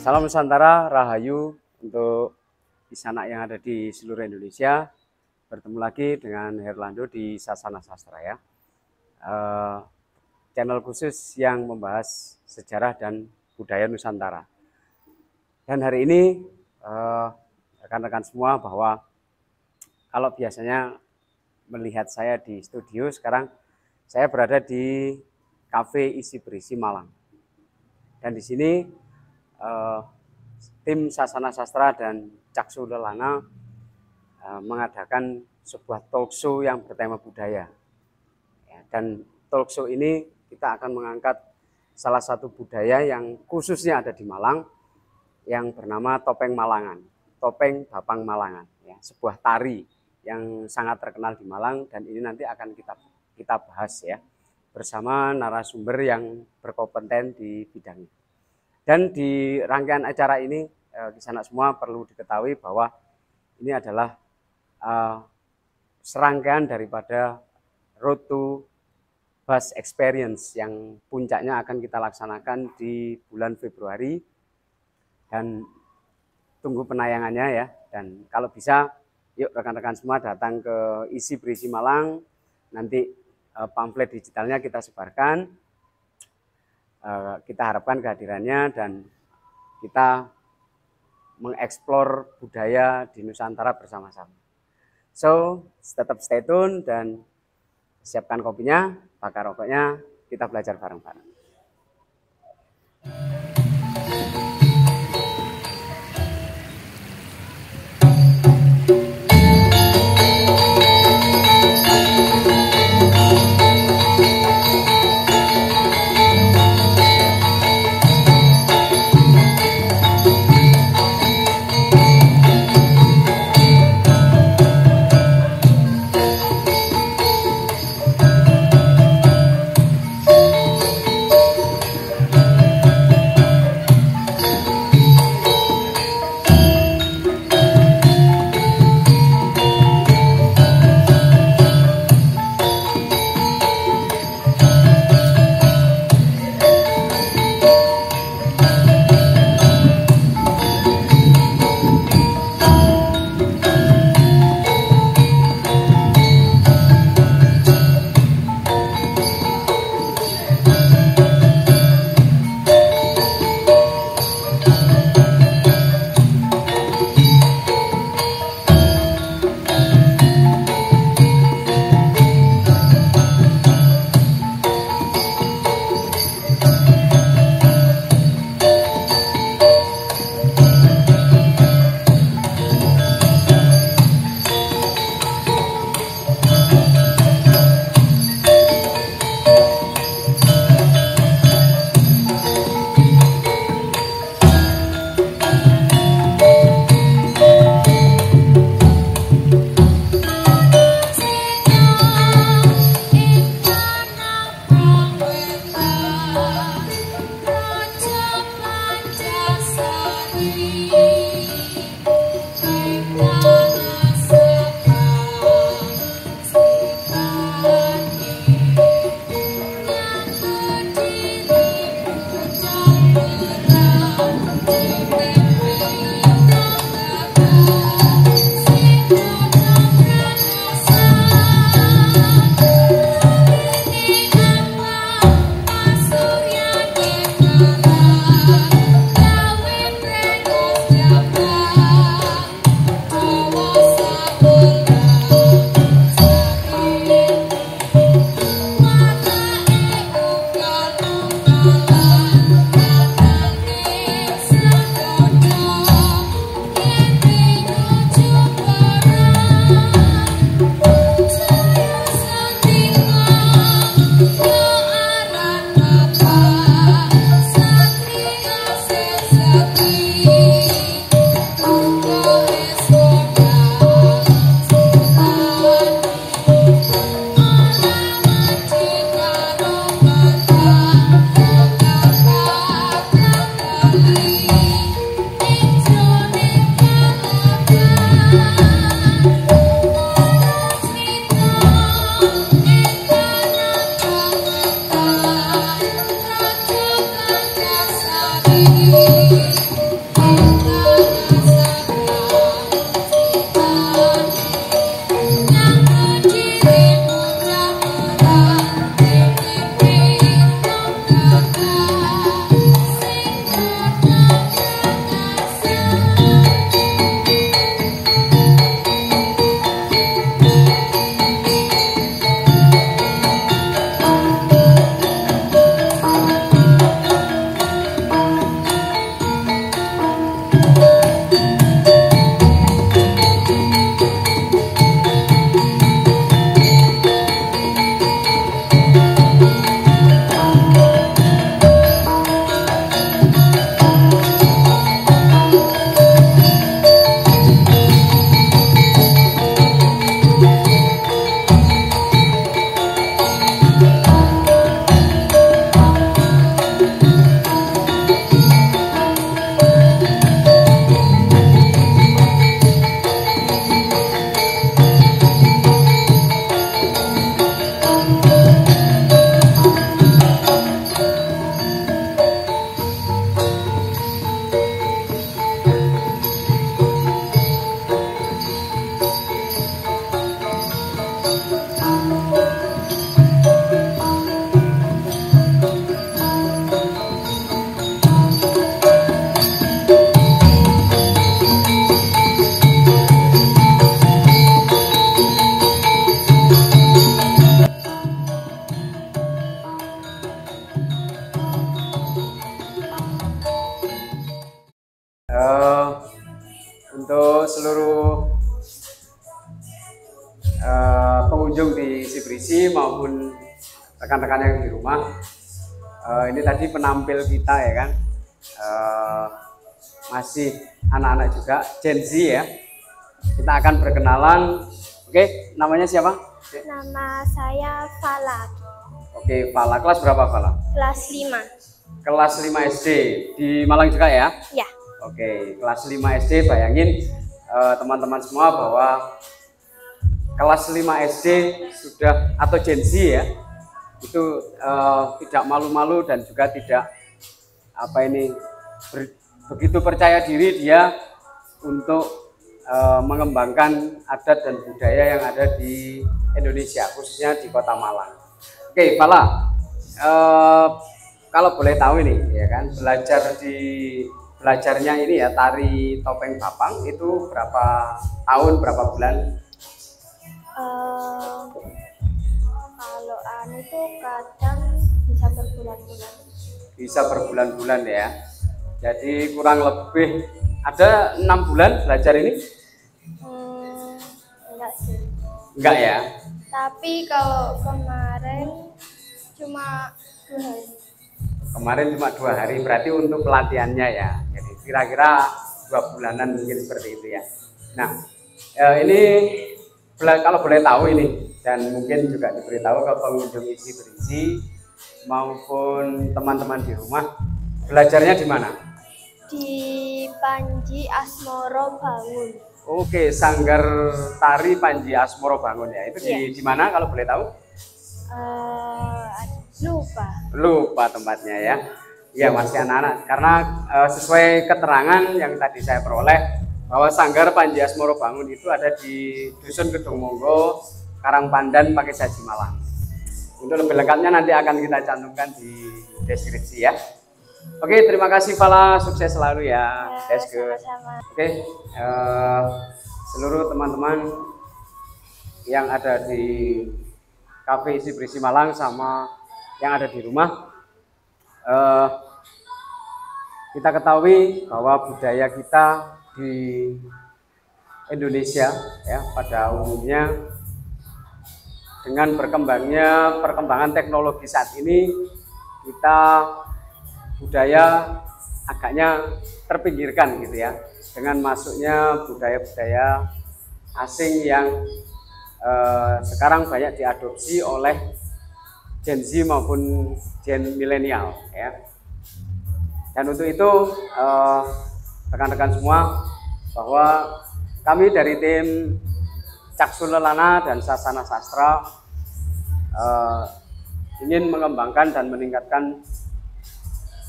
Salam Nusantara, Rahayu untuk Isanak yang ada di seluruh Indonesia. Bertemu lagi dengan Herlando di Sasana Sastra ya. Channel khusus yang membahas sejarah dan budaya Nusantara. Dan hari ini rekan-rekan semua bahwa kalau biasanya melihat saya di studio, sekarang saya berada di Cafe Isi Berisi Malang. Dan di sini tim Sasana Sastra dan Caksu Lelana mengadakan sebuah talk show yang bertema budaya. Dan talk show ini kita akan mengangkat salah satu budaya yang khususnya ada di Malang, yang bernama topeng Malangan, topeng Bapang Malangan, ya, sebuah tari yang sangat terkenal di Malang, dan ini nanti akan kita bahas ya bersama narasumber yang berkompeten di bidangnya. Dan di rangkaian acara ini, Kisanak semua perlu diketahui bahwa ini adalah serangkaian daripada Road to Bus Experience yang puncaknya akan kita laksanakan di bulan Februari. Dan tunggu penayangannya ya. Dan kalau bisa, yuk rekan-rekan semua datang ke Isi Berisi Malang. Nanti pamflet digitalnya kita sebarkan. Kita harapkan kehadirannya dan kita mengeksplor budaya di Nusantara bersama-sama. So, tetap stay tune dan siapkan kopinya, bakar rokoknya, kita belajar bareng-bareng. Berisi maupun rekan-rekan yang di rumah. Ini tadi penampil kita ya kan, masih anak-anak juga, Gen Z ya. Kita akan berkenalan. Oke, namanya siapa? Nama saya Fala, Oke, Fala. Kelas berapa Fala? kelas 5. Kelas 5 SD di Malang juga ya? Ya, Oke, kelas 5 SD. Bayangin teman-teman semua bahwa kelas 5 SD sudah, atau Gen Z ya, itu tidak malu-malu dan juga tidak begitu percaya diri dia untuk mengembangkan adat dan budaya yang ada di Indonesia, khususnya di Kota Malang. Oke, Fala, kalau boleh tahu ini ya kan, belajarnya ini ya tari topeng Bapang itu berapa tahun, berapa bulan? kalau itu kadang bisa berbulan-bulan. Bisa berbulan-bulan ya. Jadi kurang lebih ada 6 bulan belajar ini? Enggak sih. Enggak ya? Tapi kalau kemarin cuma 2 hari. Kemarin cuma 2 hari, berarti untuk pelatihannya ya. Jadi kira-kira 2 bulanan mungkin seperti itu ya. Nah, ini kalau boleh tahu ini, dan mungkin juga diberitahu ke pengunjung Isi Berisi maupun teman-teman di rumah, belajarnya di mana? Di Panji Asmoro Bangun. Oke, Sanggar Tari Panji Asmoro Bangun ya. Itu di mana kalau boleh tahu? Lupa tempatnya ya. Ya masih anak-anak, karena sesuai keterangan yang tadi saya peroleh bahwa Sanggar Panji Asmoro Bangun itu ada di Dusun Gedung Monggo, Karangpandan, Pakai Saji, Malang. Untuk lebih lengkapnya nanti akan kita cantumkan di deskripsi ya. Oke, terima kasih Fala, sukses selalu ya. That's good. Oke, seluruh teman-teman yang ada di Cafe Isi Berisi Malang sama yang ada di rumah, kita ketahui bahwa budaya kita di Indonesia ya pada umumnya dengan perkembangan teknologi saat ini, kita budaya agaknya terpinggirkan gitu ya, dengan masuknya budaya-budaya asing yang sekarang banyak diadopsi oleh Gen Z maupun Gen milenial ya. Dan untuk itu rekan-rekan semua, bahwa kami dari tim Caksul Lelana dan Sasana Sastra ingin mengembangkan dan meningkatkan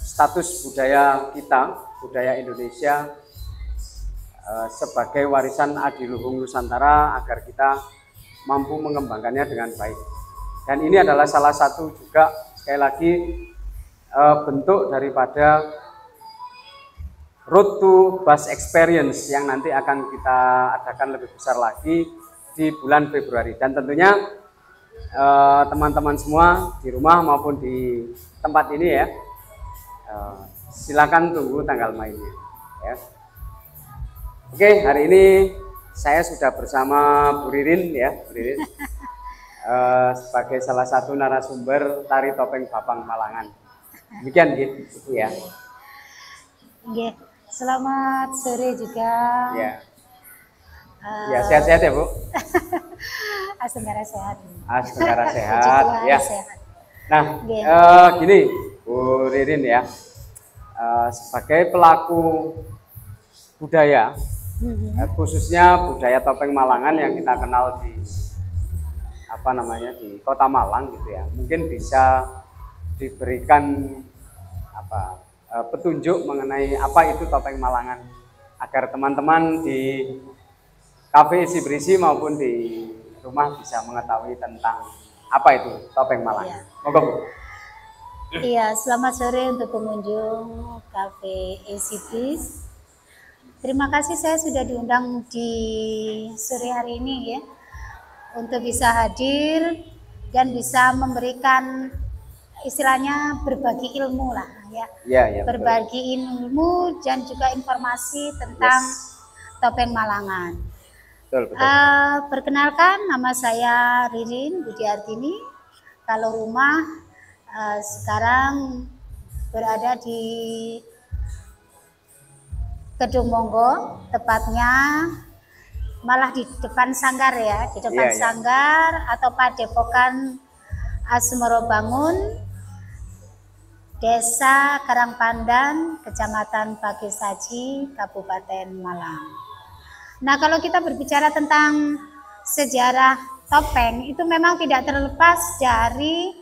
status budaya kita, budaya Indonesia sebagai warisan adiluhung Nusantara, agar kita mampu mengembangkannya dengan baik. Dan ini adalah salah satu juga sekali lagi bentuk daripada Road to Bus Experience yang nanti akan kita adakan lebih besar lagi di bulan Februari. Dan tentunya teman-teman semua di rumah maupun di tempat ini ya, silakan tunggu tanggal mainnya ya. Oke, hari ini saya sudah bersama Bu Ririn ya, Bu Ririn sebagai salah satu narasumber tari topeng Bapang Malangan. Demikian gitu ya. Oke, selamat sore juga. Ya. Ya, sehat-sehat ya, Bu. Asengara sehat. Asengara sehat ya. Sehat. Nah, gini Bu Ririn ya, sebagai pelaku budaya, khususnya budaya topeng Malangan yang kita kenal di di Kota Malang gitu ya, mungkin bisa diberikan petunjuk mengenai apa itu topeng Malangan, agar teman-teman di Cafe Isi Berisi maupun di rumah bisa mengetahui tentang apa itu topeng Malangan. Monggo Bu. Iya, selamat sore untuk pengunjung Cafe Isi Berisi. Terima kasih saya sudah diundang di sore hari ini ya, untuk bisa hadir dan bisa memberikan istilahnya berbagi ilmu lah ya. Ya, berbagi ilmu dan juga informasi tentang topeng Malangan. Betul, betul. Perkenalkan, nama saya Ririn Budiartini. Kalau rumah sekarang berada di Kedung Monggo, tepatnya malah di depan Sanggar ya, di depan Iya, iya. Sanggar atau Padepokan Asmorobangun, Desa Karangpandan, Kecamatan Bagisaji, Kabupaten Malang. Nah, kalau kita berbicara tentang sejarah topeng, itu memang tidak terlepas dari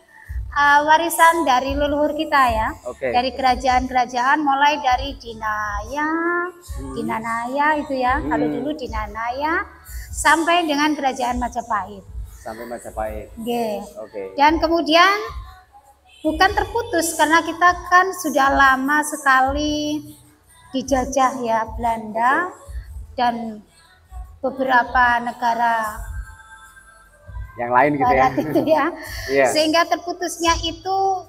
warisan dari leluhur kita ya. Oke. Dari kerajaan-kerajaan, mulai dari Dinaya, Dinanaya itu ya, kalau dulu Dinanaya, sampai dengan kerajaan Majapahit. Sampai Majapahit. Oke. Oke. Dan kemudian bukan terputus karena kita kan sudah lama sekali dijajah ya Belanda dan beberapa negara Yang lain gitu ya. barat itu ya. Iya. Sehingga terputusnya itu,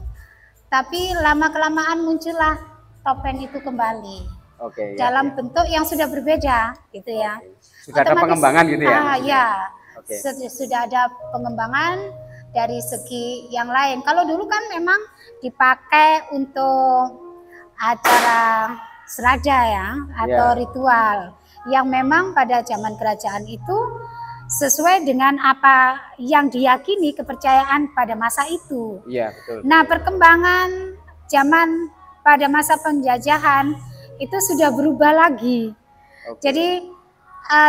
tapi lama-kelamaan muncullah topeng itu kembali Oke. dalam bentuk yang sudah berbeda gitu ya. Sudah ada pengembangan gitu ya? Ya, Oke. sudah ada pengembangan dari segi yang lain. Kalau dulu kan memang dipakai untuk acara seraja ya, atau Iya. ritual yang memang pada zaman kerajaan itu sesuai dengan apa yang diyakini kepercayaan pada masa itu. Iya, betul. Nah, perkembangan zaman pada masa penjajahan itu sudah berubah lagi. Oke. Jadi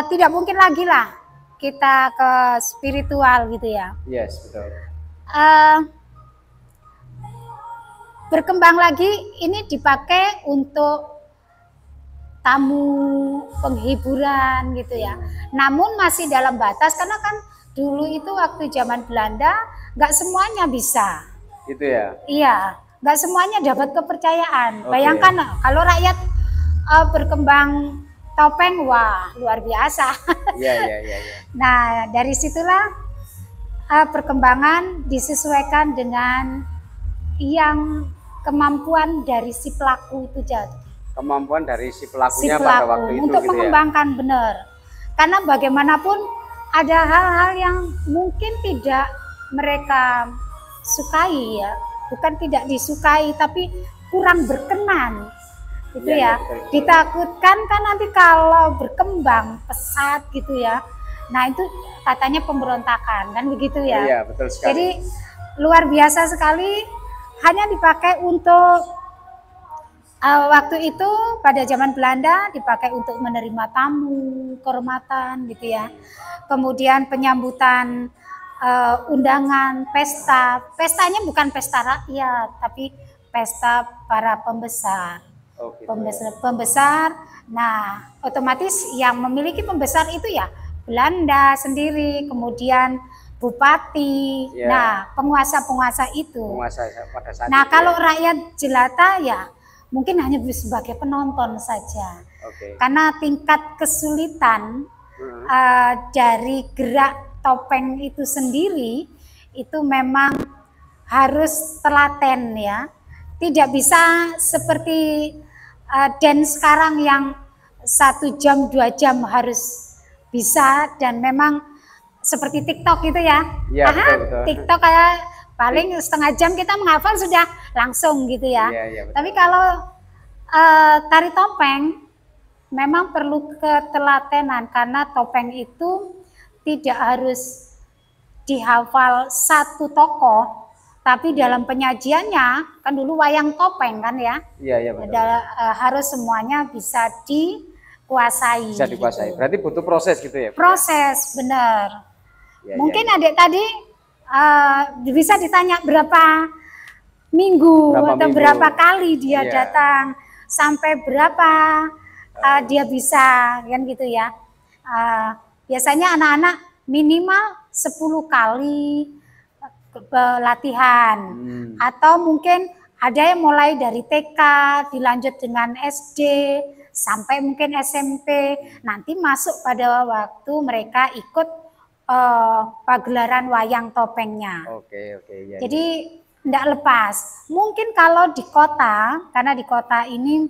tidak mungkin lagi lah kita ke spiritual gitu ya. Yes, betul. Berkembang lagi, ini dipakai untuk tamu penghiburan gitu ya. Namun masih dalam batas karena kan dulu itu waktu zaman Belanda nggak semuanya bisa. Itu ya. Iya, nggak semuanya dapat kepercayaan. Oke. Bayangkan kalau rakyat berkembang topeng, wah luar biasa. Iya, iya, iya, iya. Nah, dari situlah perkembangan disesuaikan dengan yang kemampuan dari si pelaku itu jadi. Kemampuan dari si Si pelakunya pada pelaku waktu itu untuk gitu ya. mengembangkan benar. Karena bagaimanapun ada hal-hal yang mungkin tidak mereka sukai ya, bukan tidak disukai tapi kurang berkenan. Gitu Iya, ya. betul, betul. Ditakutkan kan nanti kalau berkembang pesat gitu ya. Nah, itu katanya pemberontakan kan begitu ya. Iya, betul sekali. Jadi luar biasa sekali, hanya dipakai untuk waktu itu pada zaman Belanda dipakai untuk menerima tamu, kehormatan gitu ya. Kemudian penyambutan undangan, pesta. Pestanya bukan pesta rakyat, tapi pesta para pembesar. Oh, gitu. Pembesar. Nah, otomatis yang memiliki pembesar itu ya Belanda sendiri, kemudian bupati. Ya. Nah, penguasa-penguasa itu. Penguasa pada saat Nah, itu kalau ya. rakyat jelata ya mungkin hanya sebagai penonton saja. Oke. Karena tingkat kesulitan dari gerak topeng itu sendiri itu memang harus telaten ya. Tidak bisa seperti dance sekarang yang 1 jam 2 jam harus bisa, dan memang seperti TikTok gitu ya. Iya, betul, betul. TikTok kayak paling setengah jam kita menghafal sudah langsung gitu ya. Iya, iya, betul. Tapi kalau tari topeng memang perlu ketelatenan karena topeng itu tidak harus dihafal satu tokoh, tapi dalam penyajiannya kan dulu wayang topeng kan ya. Iya, iya, betul. Harus semuanya bisa dikuasai. Bisa dikuasai. Gitu. Berarti butuh proses gitu ya. Bu? Proses benar. Ya, Mungkin ya, ya. adik tadi bisa ditanya berapa minggu Berapa atau minggu. berapa kali dia Iya. datang, sampai berapa dia bisa kan gitu ya. Biasanya anak-anak minimal 10 kali latihan, atau mungkin ada yang mulai dari TK dilanjut dengan SD sampai mungkin SMP, nanti masuk pada waktu mereka ikut pagelaran wayang topengnya. Oke, oke, ya. Jadi tidak lepas. Mungkin kalau di kota, karena di kota ini,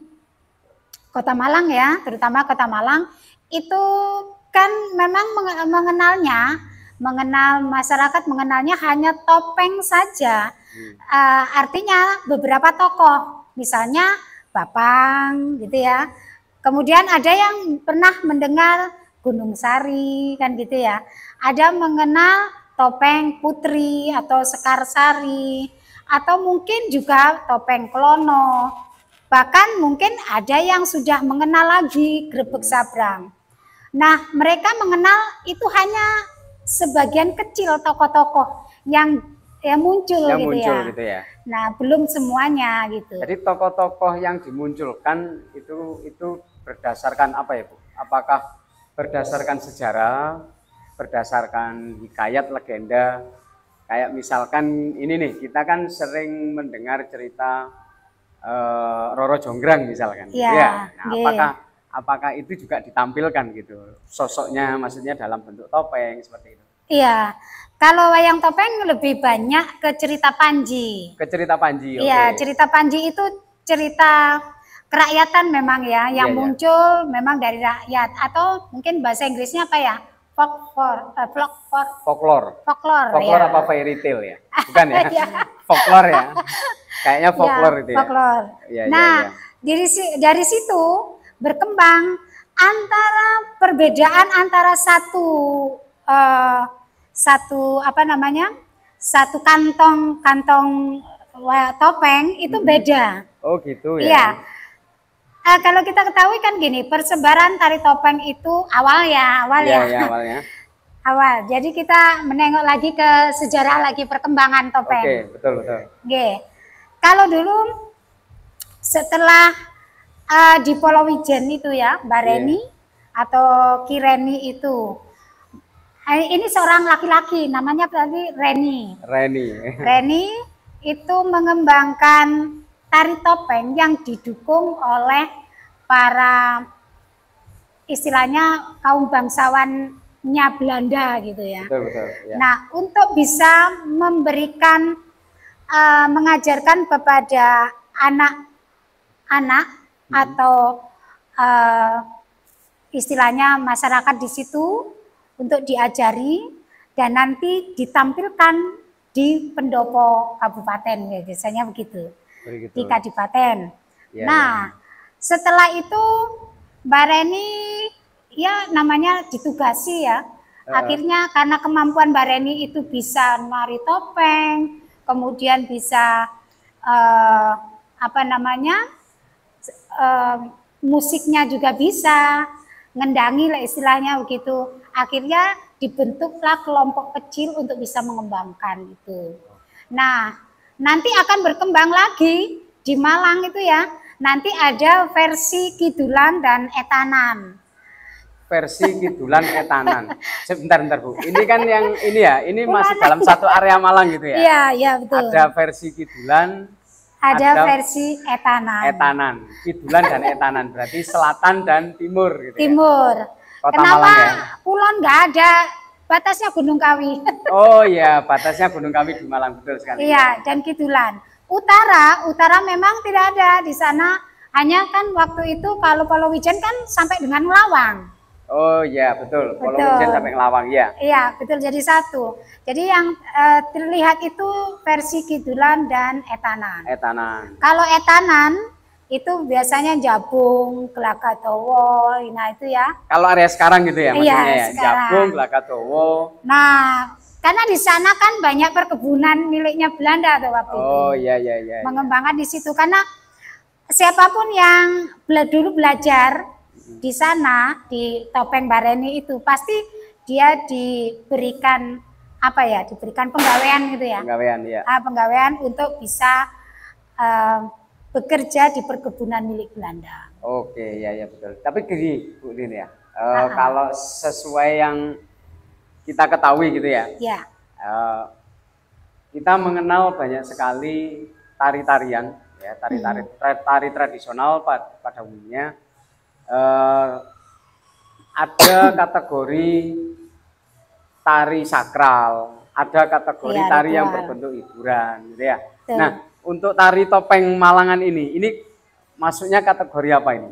kota Malang ya, terutama kota Malang, itu kan memang masyarakat mengenalnya hanya topeng saja. Artinya beberapa tokoh, misalnya Bapang gitu ya. Kemudian ada yang pernah mendengar Gunung Sari kan gitu ya. Ada mengenal topeng Putri atau Sekar Sari, atau mungkin juga topeng Klono. Bahkan mungkin ada yang sudah mengenal lagi Grebeg Sabrang. Nah, mereka mengenal itu hanya sebagian kecil tokoh-tokoh yang muncul gitu ya. Nah, belum semuanya gitu. Jadi tokoh-tokoh yang dimunculkan itu berdasarkan apa ya, Bu? Apakah berdasarkan sejarah, berdasarkan hikayat, legenda? Kayak misalkan ini nih, kita kan sering mendengar cerita Roro Jonggrang misalkan. Ya, nah, apakah itu juga ditampilkan gitu? Sosoknya maksudnya dalam bentuk topeng seperti itu. Iya. Kalau wayang topeng lebih banyak ke cerita Panji. Ke cerita Panji. Iya, cerita Panji itu cerita kerakyatan memang ya, yang muncul memang dari rakyat, atau mungkin bahasa Inggrisnya apa ya? Folklore ya. Apa fairy tale ya? Bukan ya? Folklore ya. Kayaknya folklore itu ya. Folklore. Nah, dari situ berkembang perbedaan antara satu kantong topeng itu beda. Oh gitu ya. Iya. Kalau kita ketahui kan gini, persebaran tari topeng itu awalnya. Jadi kita menengok lagi ke sejarah lagi perkembangan topeng. Oke, betul. Kalau dulu setelah di Polowijen itu ya, Mbak Reni atau Ki Reni itu. Ini seorang laki-laki, namanya tadi Reni. Reni itu mengembangkan tari topeng yang didukung oleh para istilahnya kaum bangsawannya Belanda gitu ya. Betul, ya. Nah, untuk bisa memberikan mengajarkan kepada anak-anak atau istilahnya masyarakat di situ untuk diajari dan nanti ditampilkan di pendopo kabupaten ya, biasanya begitu. Di kadipaten. Nah, setelah itu Mbak Reni ya namanya ditugasi ya. Akhirnya karena kemampuan Mbak Reni itu bisa nari topeng, kemudian bisa musiknya juga bisa, ngendangi lah istilahnya begitu. Akhirnya dibentuklah kelompok kecil untuk bisa mengembangkan itu. Nah, nanti akan berkembang lagi di Malang itu ya. Nanti ada versi Kidulan dan Etanan. Versi Kidulan Etanan. Sebentar Bu. Ini kan yang ini ya. Ini masih dalam satu area Malang gitu ya. Iya, betul. Ada versi Kidulan, ada versi Etanan. Kidulan dan Etanan berarti selatan dan timur gitu. Timur. Kota Kenapa Malang ya? Kulon nggak ada batasnya Gunung Kawi? Oh iya, batasnya Gunung Kawi di Malang, betul sekali. Iya, dan Kidulan. Utara memang tidak ada di sana. Hanya kan waktu itu kalau Polowijen kan sampai dengan Lawang. Oh iya, betul. Polowijen sampai Lawang, ya. Iya, betul, jadi satu. Jadi yang terlihat itu versi Kidulan dan Etanan. Kalau Etanan itu biasanya Jabung, Glagatowo, nah itu ya. Kalau area sekarang gitu ya, maksudnya ya, Jabung, Glagatowo. Nah, karena di sana kan banyak perkebunan miliknya Belanda atau waktu itu. Oh iya. Mengembangkan di situ karena siapapun yang dulu belajar di sana di topeng Bareni itu pasti dia diberikan diberikan penggawean gitu ya. Penggawean, iya. Penggawean untuk bisa bekerja di perkebunan milik Belanda. Oke, ya betul. Tapi gini Bu Lin ya, kalau sesuai yang kita ketahui gitu ya, kita mengenal banyak sekali tari-tarian, ya, tari tradisional pada umumnya. Ada kategori tari sakral, ada kategori tari yang berbentuk hiburan, gitu ya. Nah, untuk tari topeng Malangan ini masuknya kategori apa ini?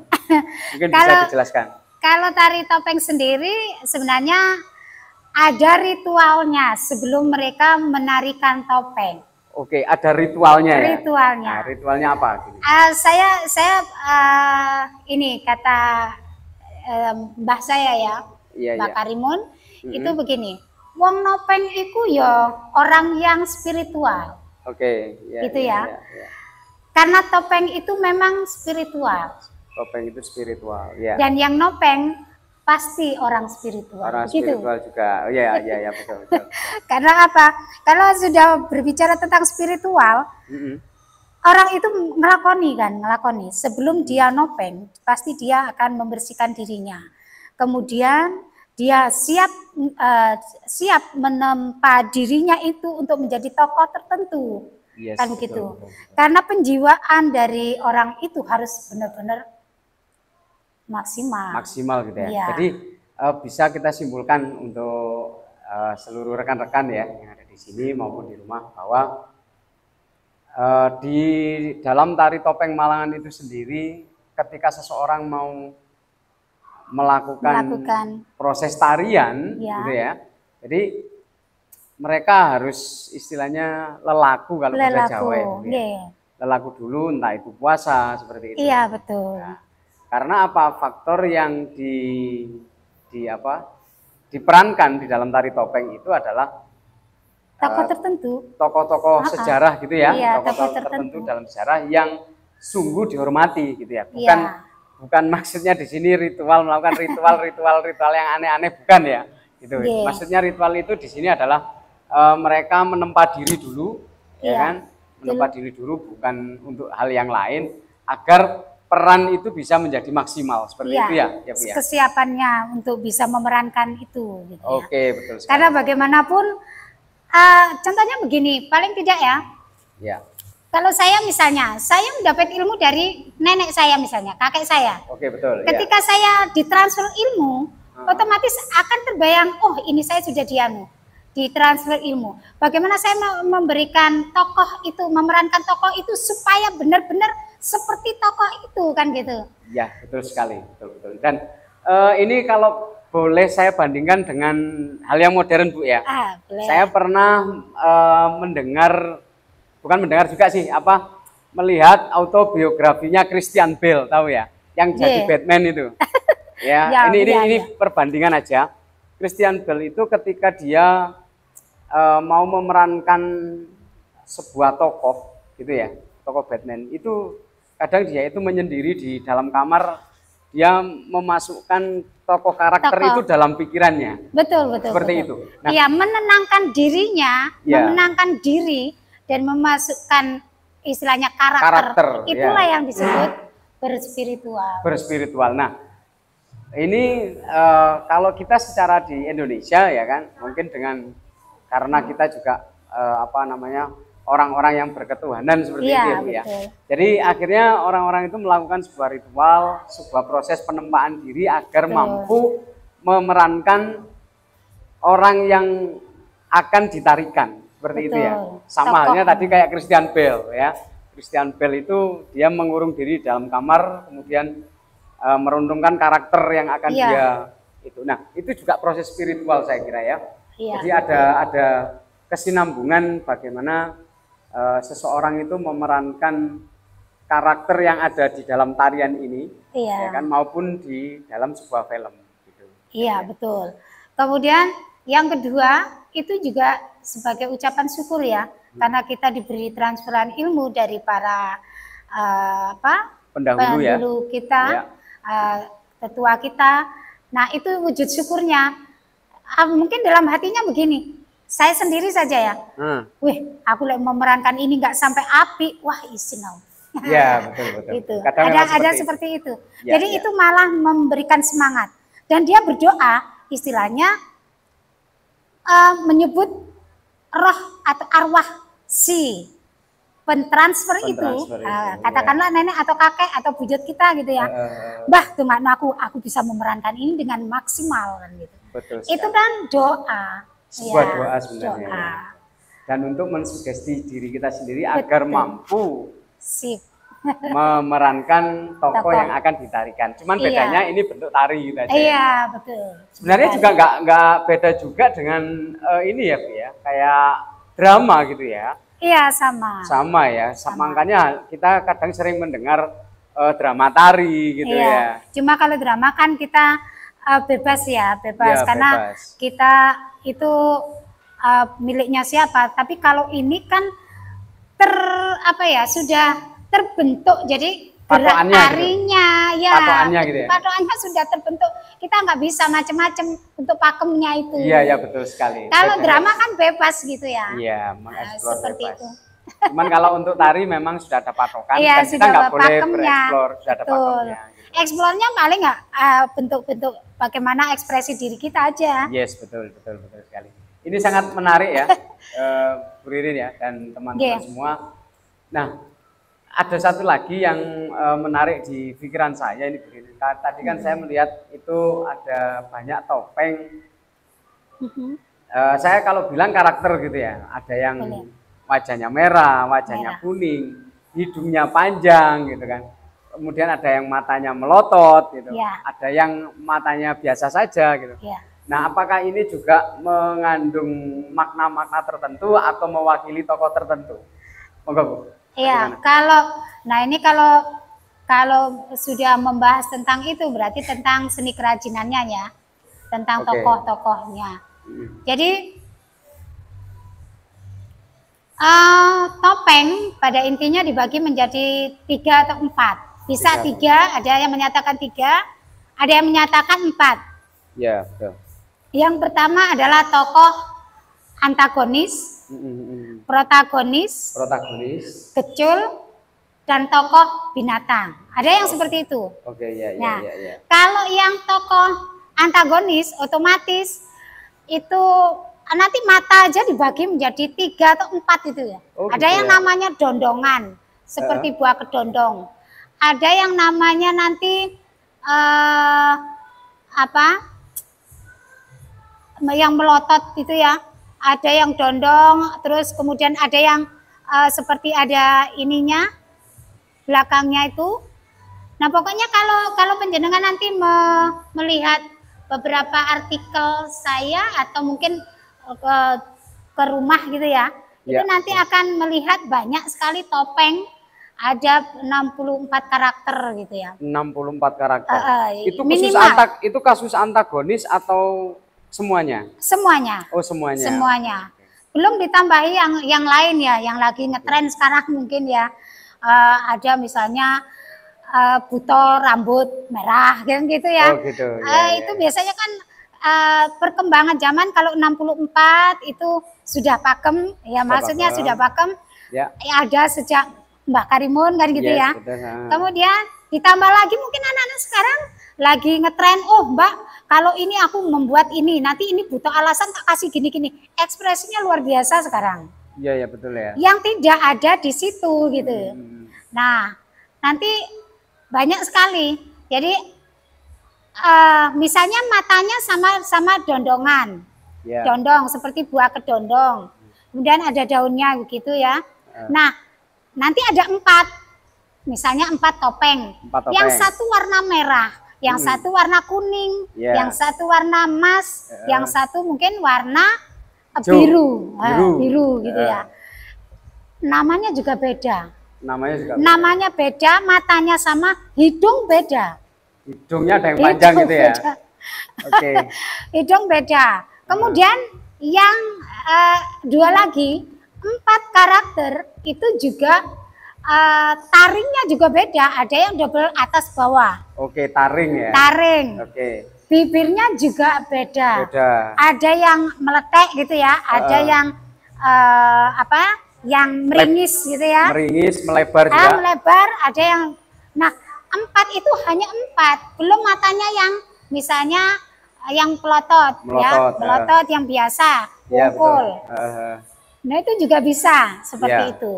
Mungkin bisa dijelaskan. Kalau tari topeng sendiri sebenarnya ada ritualnya sebelum mereka menarikan topeng. Oke, ada ritualnya ya. Ritualnya. Nah, ritualnya apa? Gini. Saya ini kata mbah saya ya, Iya, Mbak iya. Karimun, itu begini. Wong nopeng iku ya orang yang spiritual. Oke, ya, Gitu ya, ya. ya. Karena topeng itu memang spiritual. Topeng itu spiritual, ya. Dan yang nopeng pasti orang spiritual. Orang Gitu. spiritual juga. Oh, ya, ya, ya, betul, betul. Karena apa? Kalau sudah berbicara tentang spiritual, orang itu ngelakoni. Sebelum dia nopeng, pasti dia akan membersihkan dirinya. Kemudian dia siap menempa dirinya itu untuk menjadi tokoh tertentu. Yes, Kan betul, gitu. betul, betul. Karena penjiwaan dari orang itu harus benar-benar maksimal. Maksimal gitu ya. Iya. Jadi bisa kita simpulkan untuk seluruh rekan-rekan ya yang ada di sini maupun di rumah bahwa di dalam tari topeng Malangan itu sendiri ketika seseorang mau melakukan proses tarian Ya. gitu ya. Jadi mereka harus istilahnya lelaku kalau bahasa Jawa itu ya. Nggih. Lelaku dulu entah itu puasa seperti itu. Iya, betul. Nah, karena apa faktor yang diperankan di dalam tari topeng itu adalah Tokoh tertentu. tokoh-tokoh sejarah gitu ya, Iya, tokoh tokoh tertentu tertentu. dalam sejarah yang sungguh dihormati gitu ya. Iya. Bukan maksudnya di sini melakukan ritual yang aneh-aneh, bukan ya. Gitu. Iya. Maksudnya ritual itu di sini adalah mereka menempa diri dulu, ya Iya. kan? Menempa diri dulu bukan untuk hal yang lain agar peran itu bisa menjadi maksimal seperti Iya. itu ya, ya Bu ya. Kesiapannya untuk bisa memerankan itu gitu ya. Oke, betul sekali. Karena bagaimanapun contohnya begini, paling tidak ya. Ya. Kalau saya misalnya, saya mendapat ilmu dari nenek saya misalnya, kakek saya. Oke, betul. Ketika saya ditransfer ilmu, otomatis akan terbayang, oh ini saya sudah ditransfer ilmu. Bagaimana saya memberikan tokoh itu, memerankan tokoh itu supaya benar-benar seperti tokoh itu kan gitu. Ya, betul sekali, betul. Dan ini kalau boleh saya bandingkan dengan hal yang modern Bu ya. Boleh. Saya pernah bukan mendengar juga sih, melihat autobiografinya Christian Bale, tahu ya, yang jadi Batman itu. Ya, ini perbandingan aja. Christian Bale itu ketika dia mau memerankan sebuah tokoh gitu ya, tokoh Batman itu kadang dia itu menyendiri di dalam kamar, dia memasukkan tokoh karakter itu dalam pikirannya. Betul. Seperti betul. itu. Nah, Iya, menenangkan dirinya, menenangkan diri dan memasukkan istilahnya karakter. Itulah yang disebut berspiritual. Berspiritual. Nah, ini kalau kita secara di Indonesia ya kan, mungkin karena kita juga orang-orang yang berketuhanan seperti itu ya Bu ya. Jadi akhirnya orang-orang itu melakukan sebuah ritual, sebuah proses penempaan diri agar mampu memerankan orang yang akan ditarikan seperti itu ya. Sama halnya tadi kayak Christian Bale ya. Christian Bale itu dia mengurung diri dalam kamar, kemudian merundungkan karakter yang akan dia itu. Nah, itu juga proses spiritual saya kira ya. Jadi ada kesinambungan bagaimana seseorang itu memerankan karakter yang ada di dalam tarian ini, ya kan, maupun di dalam sebuah film. Gitu. Iya, betul. Kemudian yang kedua itu juga sebagai ucapan syukur ya, karena kita diberi transferan ilmu dari para pendahulu kita, tetua kita. Nah, itu wujud syukurnya. Mungkin dalam hatinya begini. Saya sendiri saja ya, wih, aku memerankan ini nggak sampai api, wah isin aku. Ya, betul. Gitu. Ada seperti itu. Jadi itu malah memberikan semangat. Dan dia berdoa, istilahnya menyebut roh atau arwah si pentransfer itu, katakanlah nenek atau kakek atau bujut kita gitu ya. Bah, teman aku bisa memerankan ini dengan maksimal kan gitu. Betul sekali. Itu kan doa. Sebuah doa sebenarnya. Dan untuk mensugesti diri kita sendiri agar mampu memerankan tokoh Tokoh. yang akan ditarikan. Cuman Iya. bedanya ini bentuk tari gitu aja. Iya, betul. Sebenarnya juga nggak beda juga dengan ini ya, Bu ya, kayak drama gitu ya. Iya, sama. Sama ya. Sama. Makanya kita kadang sering mendengar drama tari gitu Iya. ya. Cuma kalau drama kan kita bebas ya, bebas Iya, karena bebas. kita itu miliknya siapa. Tapi kalau ini kan sudah terbentuk, jadi gerak Patokannya gitu. tarinya ya, Patokannya gitu ya. patokannya sudah terbentuk. Kita nggak bisa macam-macam untuk pakemnya itu. Iya, ya betul sekali. Kalau Bebas. drama kan bebas gitu ya. Iya, mengeksplor seperti bebas. itu. Cuman kalau untuk tari memang sudah ada patokan Iya, dan kita sudah nggak boleh pakemnya. bereksplor, sudah ada Betul. pakemnya. Gitu. Eksplornya paling nggak bentuk-bentuk bagaimana ekspresi diri kita aja. Yes, betul sekali. Ini sangat menarik ya, Bu Ririn ya dan teman-teman Yeah. semua. Nah, ada satu lagi yang menarik di pikiran saya ini Bu Ririn. Tadi kan saya melihat itu ada banyak topeng. Saya kalau bilang karakter gitu ya, ada yang Boleh. wajahnya merah, wajahnya Merah. kuning, hidungnya panjang gitu kan. Kemudian ada yang matanya melotot gitu, Ya. ada yang matanya biasa saja gitu. Ya. Nah, apakah ini juga mengandung makna-makna tertentu atau mewakili tokoh tertentu? Monggo, Bu. Iya, Bagaimana? kalau sudah membahas tentang itu berarti tentang seni kerajinannya ya, tentang Oke. tokoh-tokohnya. Hmm. Jadi topeng pada intinya dibagi menjadi 3 atau 4. Bisa 3, ada yang menyatakan 3, ada yang menyatakan 4. Ya, betul. Yang pertama adalah tokoh antagonis, protagonis, Protagonis. kecul, dan tokoh binatang. Ada yang seperti itu. Oke, ya. Nah, kalau yang tokoh antagonis otomatis itu nanti mata aja dibagi menjadi 3 atau 4 itu ya. Oh, Ada gitu yang ya. namanya dondongan, seperti buah kedondong. Ada yang namanya nanti yang melotot itu ya. Ada yang dondong, terus kemudian ada yang seperti ada ininya belakangnya itu. Nah, pokoknya kalau penjenengan nanti melihat beberapa artikel saya atau mungkin ke rumah gitu ya, itu Ya. nanti akan melihat banyak sekali topeng, ada 64 karakter gitu ya. 64 karakter. Itu minimal. itu kasus antagonis atau semuanya? Semuanya. Oh, semuanya. Semuanya. Belum ditambahi yang lain ya, yang lagi ngetren sekarang mungkin ya. Ada misalnya buto rambut merah gitu ya. Oh, gitu. Ya, Itu biasanya kan perkembangan zaman kalau 64 itu sudah pakem ya, maksudnya pakem. sudah pakem. Ya. Ada sejak Mbak Karimun kan gitu Yes, ya. betul. Kemudian ditambah lagi mungkin anak-anak sekarang lagi ngetren, oh Mbak, kalau ini aku membuat ini, nanti ini butuh alasan tak kasih gini-gini. Ekspresinya luar biasa sekarang. Iya, ya betul ya. Yang tidak ada di situ gitu. Nah, nanti banyak sekali. Jadi misalnya matanya sama dondongan. Ya. Dondong seperti buah kedondong. Kemudian ada daunnya begitu ya. Nah, nanti ada 4. Misalnya 4 topeng. 4 topeng. Yang satu warna merah, yang satu warna kuning, Ya. yang satu warna emas, yang satu mungkin warna Hijau. biru. Biru gitu Ya. ya. Namanya juga beda. Namanya juga. Namanya beda, matanya sama, hidung beda. Hidungnya ada yang panjang Hidung gitu ya. beda. Oke. Hidung beda. Kemudian yang 2 lagi, 4 karakter itu juga taringnya juga beda. Ada yang double atas bawah. Oke, taring ya. Taring. Oke. Bibirnya juga beda. Beda. Ada yang meletek gitu ya. Ada yang yang meringis gitu ya. Meringis, melebar juga. Melebar. Ada yang. Nah, 4 itu hanya 4. Belum matanya yang misalnya yang pelotot, ya, pelotot yang biasa, Ya, wungkul. betul. Nah, itu juga bisa seperti Ya. itu.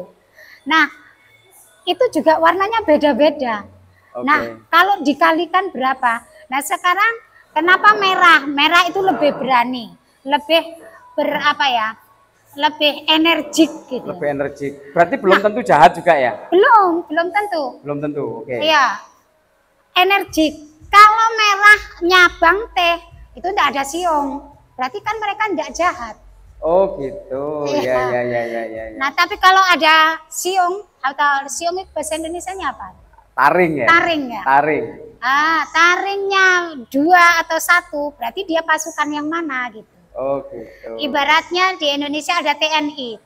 Nah, itu juga warnanya beda-beda. Oke. Nah, kalau dikalikan berapa? Nah, sekarang kenapa merah? Merah itu lebih berani, lebih lebih energik gitu. Lebih energik. Berarti belum tentu jahat juga ya? Belum tentu. Belum tentu. Oke. Iya. Energik. Kalau merahnya bang teh itu tidak ada siung. Berarti kan mereka tidak jahat. Oh gitu. Iya. Ya. Nah, tapi kalau ada siung atau siung itu bahasa Indonesianya apa? Taring ya? Taring ya. Taring. Taringnya 2 atau 1, berarti dia pasukan yang mana gitu. Oh gitu. Ibaratnya di Indonesia ada TNI.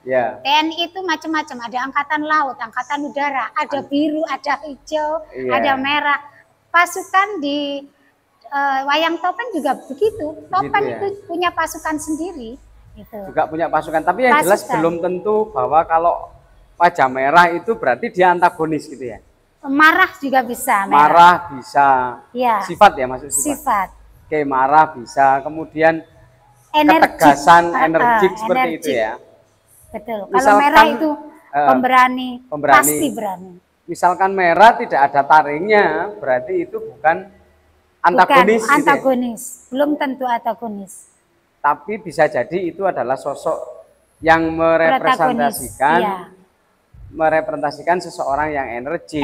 Ya. TNI itu macam-macam, ada angkatan laut, angkatan udara, ada biru, ada hijau, Iya. ada merah. Pasukan di wayang topeng juga begitu. Topeng ya? itu punya pasukan sendiri gitu. Juga punya pasukan, tapi yang jelas belum tentu bahwa kalau wajah merah itu berarti dia antagonis gitu ya. Marah juga bisa. Marah bisa. Ya. Sifat ya, maksud sifat. Oke, marah bisa. Kemudian ketegasan, energik seperti itu ya. Betul. Misalkan, kalau merah itu pemberani, pasti berani. Misalkan merah tidak ada taringnya, berarti itu bukan antagonis. Bukan antagonis, gitu ya? Belum tentu antagonis. Tapi bisa jadi itu adalah sosok yang merepresentasikan, merepresentasikan seseorang yang energik,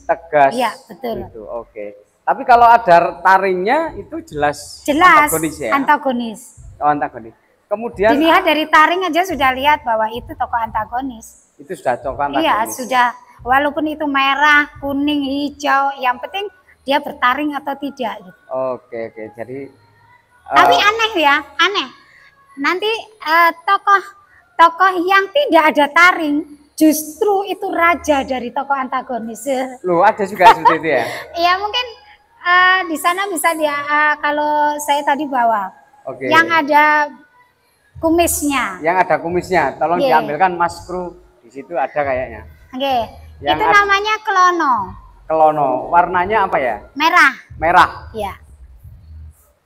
tegas. Iya, betul. Gitu. Oke. Tapi kalau ada taringnya itu jelas antagonis ya. Antagonis. Oh, antagonis. Kemudian dilihat dari taring aja sudah lihat bahwa itu tokoh antagonis. Itu sudah tokoh antagonis. Iya, sudah. Walaupun itu merah, kuning, hijau, yang penting dia bertaring atau tidak gitu. Oke. Jadi tapi aneh ya, aneh. Nanti tokoh yang tidak ada taring justru itu raja dari tokoh antagonis. Loh, ada juga seperti itu ya? Iya, mungkin di sana bisa dia kalau saya tadi bawa. Oke. Yang ada kumisnya. Yang ada kumisnya, tolong diambilkan Mas Kru. Di situ ada kayaknya. Oke. Itu namanya kelono. Kelono. Warnanya apa ya? Merah. Merah. Iya.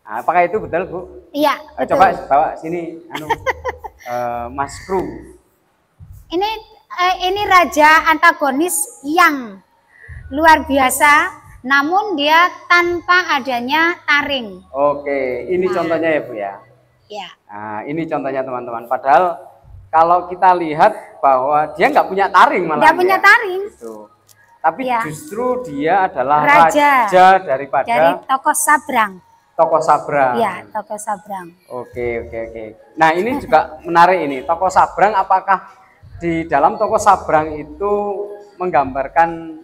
Nah, apakah itu betul, Bu? Iya, betul. Coba bawa sini Mas Kru. Ini raja antagonis yang luar biasa, namun dia tanpa adanya taring. Oke, ini contohnya ya, Bu ya. Ya. Nah, ini contohnya teman-teman. Padahal kalau kita lihat bahwa dia nggak punya taring malah. Nggak punya taring. Gitu. Tapi justru dia adalah raja dari tokoh Sabrang. Tokoh Sabrang. Iya, tokoh Sabrang. Oke. Nah, ini juga menarik ini. Tokoh Sabrang, apakah di dalam tokoh Sabrang itu menggambarkan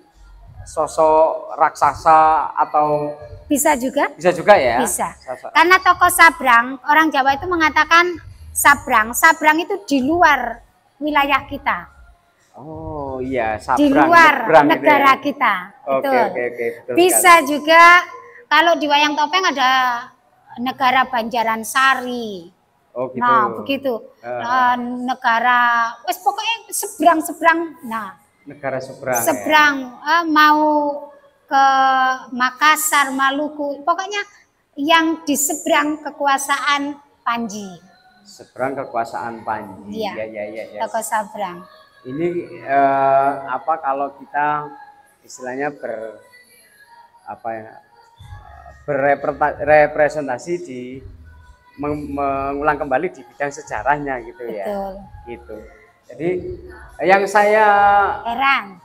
sosok raksasa atau bisa juga? Bisa juga ya? Bisa. Karena tokoh Sabrang, orang Jawa itu mengatakan Sabrang. Sabrang itu di luar wilayah kita. Oh iya, Sabrang. Di luar negara kita. Oke. Bisa sekali. Juga kalau di wayang topeng ada negara Banjaran Sari. Oh gitu. Nah, begitu. Negara pokoknya seberang. Nah, negara seberang. Seberang mau ke Makassar, Maluku, pokoknya yang di seberang kekuasaan Panji. Seberang kekuasaan Panji. Iya. Tokoh Sabrang. Ini kalau kita istilahnya berrepresentasi di mengulang kembali di bidang sejarahnya gitu. Betul. Ya. Gitu. Jadi yang saya heran,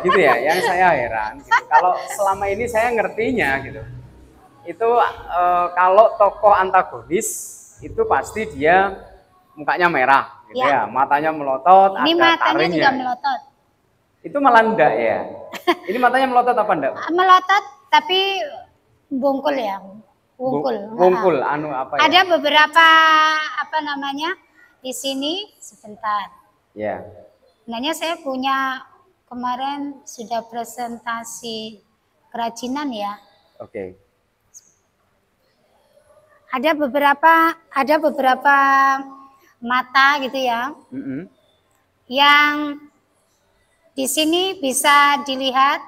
gitu ya, yang saya heran. Gitu. Kalau selama ini saya ngertinya gitu, itu kalau tokoh antagonis itu pasti dia mukanya merah, gitu ya, matanya melotot, ini ada matanya taringnya. juga melotot. Itu malah enggak ya? Ini matanya melotot apa enggak? Melotot tapi bungkul ya, bungkul. Bungkul, apa ya? Ada beberapa di sini sebentar. Ya. Sebenarnya saya punya kemarin sudah presentasi kerajinan ya. Oke. Ada beberapa mata gitu ya. Yang di sini bisa dilihat.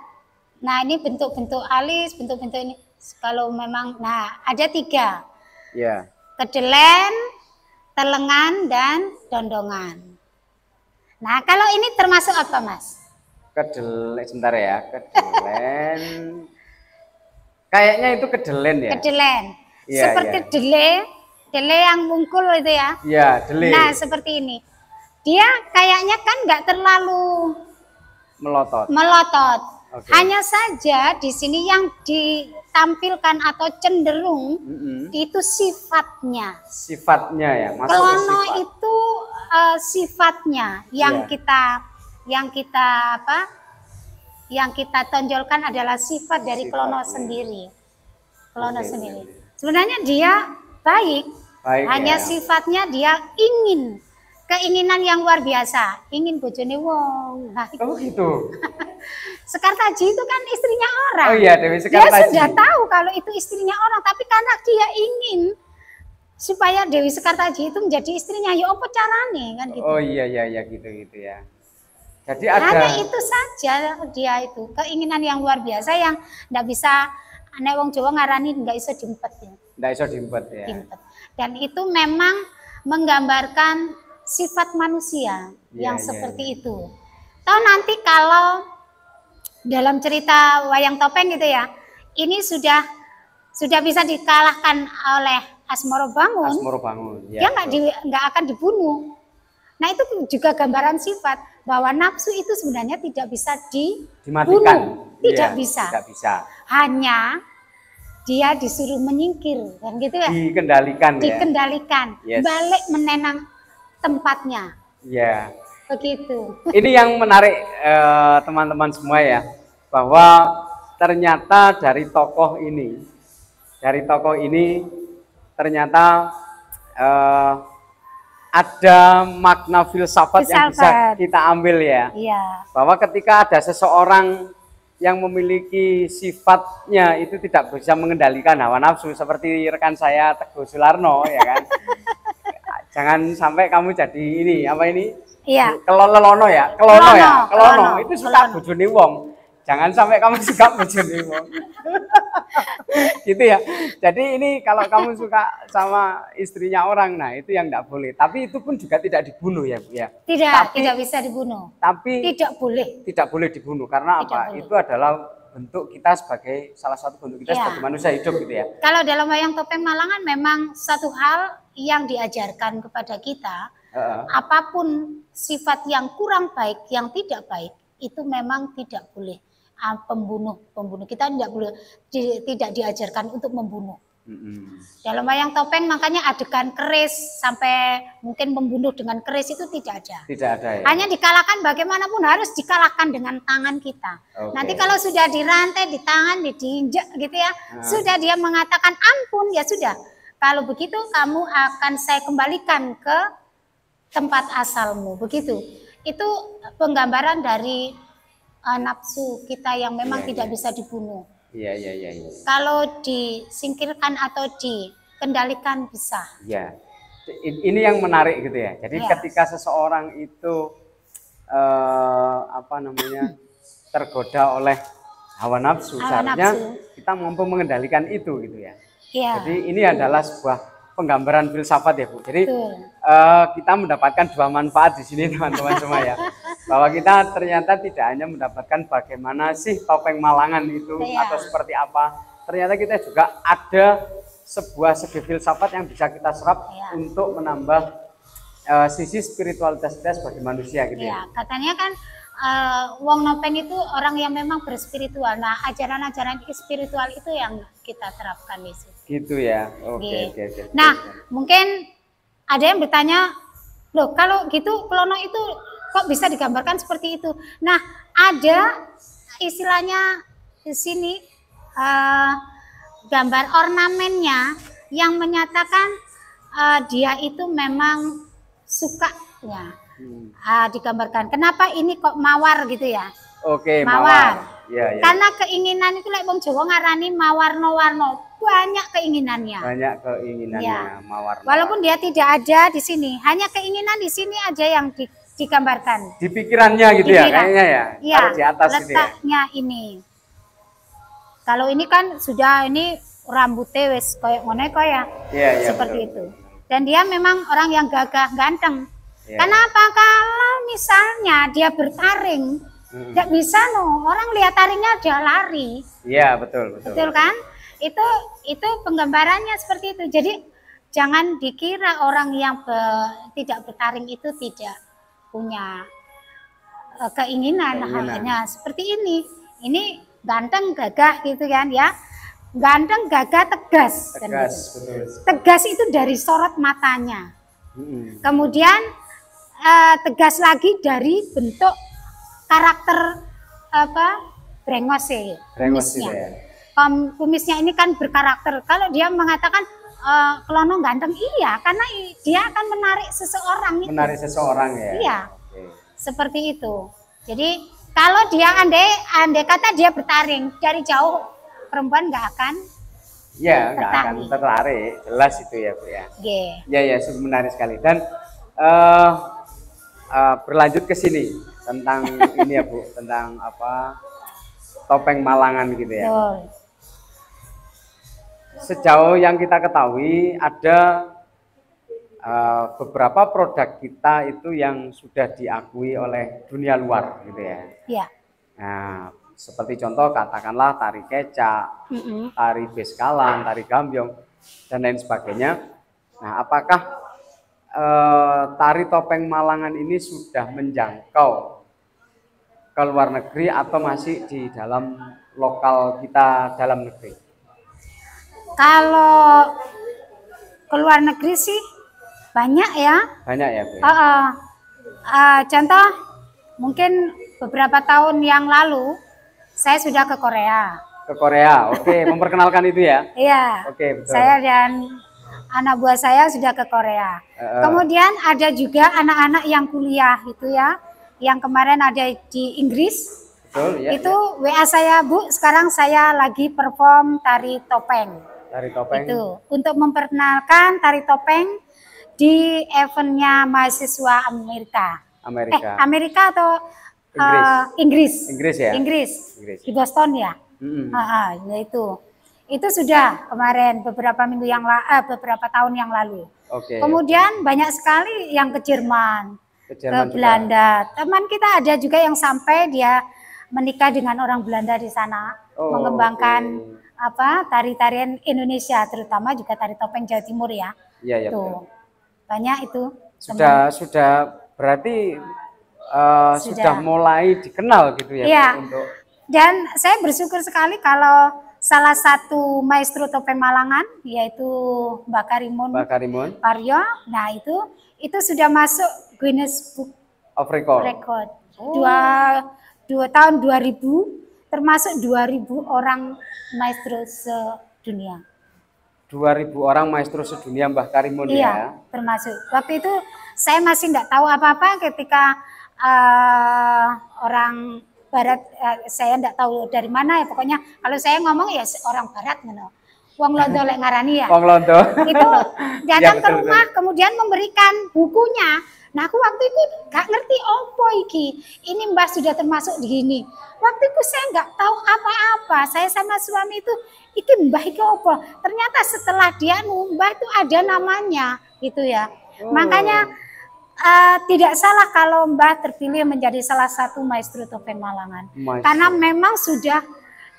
Nah, ini bentuk-bentuk alis, bentuk-bentuk ini. Kalau memang, ada 3. Ya. Kedelen, telengan, dan dondongan. Nah, kalau ini termasuk apa, Mas? Kedelen, sebentar ya. Kedelen. Kayaknya itu kedelen ya. Kedelen. Ya, seperti dele yang mungkul itu ya. Iya, dele. Nah, seperti ini. Dia kayaknya kan nggak terlalu Melotot. melotot. Oke. Hanya saja di sini yang ditampilkan atau cenderung itu sifatnya. Sifatnya ya, masuk ke Klono sifat. itu sifatnya yang kita tonjolkan adalah sifat dari klono Sifatnya. sendiri. Klono Oke, sendiri. oke. Sebenarnya dia baik, Baik, hanya ya. sifatnya dia ingin keinginan yang luar biasa, ingin bojone wong. Nah, Oh gitu. Sekartaji itu kan istrinya orang. Oh iya, Dewi Dia Sekartaji. sudah tahu kalau itu istrinya orang, tapi karena dia ingin supaya Dewi Sekartaji itu menjadi istrinya, ya apa carane kan gitu. Oh iya gitu ya. Jadi Hanya ada itu saja dia itu keinginan yang luar biasa yang enggak bisa, nek wong Jawa ngarani enggak iso diempet ya. nggak iso diempet ya. Diempet. Dan itu memang menggambarkan sifat manusia Iya, yang iya, seperti iya. itu. Tahu nanti kalau dalam cerita wayang topeng gitu ya, ini sudah bisa dikalahkan oleh Asmoro Bangun, Asmoro Bangun. dia nggak akan dibunuh. Nah itu juga gambaran sifat bahwa nafsu itu sebenarnya tidak bisa Dimatikan. dibunuh, tidak Iya, bisa. Tidak bisa. Hanya dia disuruh menyingkir, kan gitu ya, Dikendalikan ya. dikendalikan, Yes. balik menenang tempatnya, Ya. begitu. Ini yang menarik teman-teman semua ya, bahwa ternyata dari tokoh ini ternyata ada makna filsafat yang bisa Filsafat. kita ambil ya, Iya, bahwa ketika ada seseorang yang memiliki sifatnya itu tidak bisa mengendalikan hawa nafsu, seperti rekan saya Teguh Sularno ya kan. Jangan sampai kamu jadi ini apa ini? iya. Kelono ya, kelono itu suka kelono. bojone wong. Jangan sampai kamu suka bojone wong. Gitu ya. Jadi ini kalau kamu suka sama istrinya orang, nah itu yang enggak boleh. Tapi itu pun juga tidak dibunuh ya, Bu ya. Tidak bisa dibunuh. Tapi Tidak boleh. tidak boleh dibunuh karena Tidak apa? boleh. Itu adalah bentuk kita sebagai salah satu bentuk kita Iya. sebagai manusia hidup gitu ya. Kalau dalam wayang topeng Malangan memang satu hal yang diajarkan kepada kita, apapun sifat yang kurang baik, yang tidak baik, itu memang tidak boleh. Pembunuh kita tidak boleh, tidak diajarkan untuk membunuh. Dalam wayang topeng makanya adegan keris sampai mungkin membunuh dengan keris itu tidak ada. Tidak ada ya. Hanya dikalahkan bagaimanapun harus dikalahkan dengan tangan kita. Oke. Nanti kalau sudah dirantai, di tangan, diinjak gitu ya, sudah dia mengatakan ampun, ya sudah. Kalau begitu kamu akan saya kembalikan ke tempat asalmu, begitu. Itu penggambaran dari nafsu kita yang memang tidak bisa dibunuh. Iya. Kalau disingkirkan atau dikendalikan bisa. Ya, ini yang menarik gitu ya. Jadi Ya. ketika seseorang itu tergoda oleh hawa nafsu, seharusnya kita mampu mengendalikan itu gitu ya. Ya. Jadi ini adalah sebuah penggambaran filsafat ya Bu. Jadi Betul. kita mendapatkan dua manfaat di sini teman-teman semua ya. Bahwa kita ternyata tidak hanya mendapatkan bagaimana sih topeng Malangan itu Iya. atau seperti apa. Ternyata kita juga ada sebuah segi filsafat yang bisa kita serap Iya. untuk menambah sisi spiritualitas kita sebagai manusia gitu ya. Ya, katanya kan wong nopeng itu orang yang memang berspiritual. Nah, ajaran-ajaran spiritual itu yang kita terapkan di situ. Gitu ya. Oke. Gitu. Nah, mungkin ada yang bertanya, loh kalau gitu Klono itu kok bisa digambarkan seperti itu? Nah, ada istilahnya di sini gambar ornamennya yang menyatakan dia itu memang sukanya digambarkan. Kenapa ini kok mawar gitu ya? Oke, Mawar. Ya. Karena keinginan itu lek wong Jawa ngarani mawarno-warno, banyak keinginannya. Banyak keinginannya Ya. mawar. Walaupun dia tidak ada di sini, hanya keinginan di sini aja yang digambarkan. Di pikirannya gitu ya, Pikiran. kayaknya ya. Iya, Taruh di atas gitu ya. letaknya ini. Kalau ini kan sudah ini rambutnya wis kayak ngono ya. Iya, Seperti betul. itu. Dan dia memang orang yang gagah, ganteng. Iya. Kenapa? Kalau misalnya dia bertaring, tidak bisa orang lihat taringnya dia lari. Iya, betul. Betul kan? Itu penggambarannya seperti itu. Jadi jangan dikira orang yang tidak bertaring itu tidak punya keinginan. Hanya seperti ini. Ini ganteng, gagah gitu kan ya. Ganteng, gagah, tegas. Tegas, betul. Tegas itu dari sorot matanya. Kemudian tegas lagi dari bentuk karakter brengosnya. Kumisnya ini kan berkarakter. Kalau dia mengatakan Klono ganteng, iya, karena dia akan menarik seseorang. Menarik seseorang ya. Iya, seperti itu. Jadi kalau dia andai kata dia bertaring dari jauh, perempuan nggak akan. Ya, nggak akan tertarik, jelas itu ya Bu ya. Ya, menarik sekali. Dan berlanjut ke sini tentang ini ya Bu, tentang topeng Malangan gitu ya. Betul. Sejauh yang kita ketahui ada beberapa produk kita itu yang sudah diakui oleh dunia luar gitu ya. Iya. Nah, seperti contoh katakanlah tari kecak, tari beskalan, tari gambyong dan lain sebagainya. Nah, apakah tari topeng Malangan ini sudah menjangkau ke luar negeri atau masih di dalam lokal kita dalam negeri? Kalau ke luar negeri sih banyak ya. Banyak ya, Bu. Contoh mungkin beberapa tahun yang lalu saya sudah ke Korea. Ke Korea, oke. Memperkenalkan itu ya? Iya. Oke, betul. Saya dan anak buah saya sudah ke Korea. Kemudian ada juga anak-anak yang kuliah itu ya, yang kemarin ada di Inggris. Betul, ya. Itu WA saya, Bu. Sekarang saya lagi perform tari topeng. Tari topeng. Itu untuk memperkenalkan tari topeng di eventnya mahasiswa Amerika. Amerika atau Inggris. Inggris ya. Inggris. Di Boston ya. Ya itu sudah kemarin beberapa tahun yang lalu. Kemudian banyak sekali yang ke Jerman, ke Belanda. Teman kita ada juga yang sampai dia menikah dengan orang Belanda di sana, mengembangkan tari-tarian Indonesia, terutama juga tari topeng Jawa Timur ya. Iya, tuh. Banyak itu. Sudah berarti sudah mulai dikenal gitu ya. Iya. Dan saya bersyukur sekali kalau salah satu maestro topeng Malangan yaitu Mbak Karimun Paryo. Nah, itu sudah masuk Guinness Book of Record. Tahun 2000 termasuk 2000 orang maestro sedunia. 2000 orang maestro sedunia Mbah Karimun ya. Termasuk. Waktu itu saya masih tidak tahu apa-apa ketika orang Barat, saya tidak tahu dari mana ya, pokoknya kalau saya ngomong ya orang Barat gitu. Wong Londo lek ngarani ya. Wong Londo. Itu datang ke rumah kemudian memberikan bukunya. Nah, aku waktu itu gak ngerti opo iki. Ini Mbah sudah termasuk di gini. Waktu itu saya nggak tahu apa-apa. Saya sama suami itu, iki Mbah iki opo. Ternyata setelah dia Mbah itu ada namanya, gitu ya. Makanya tidak salah kalau Mbah terpilih menjadi salah satu maestro topeng Malangan. Karena memang sudah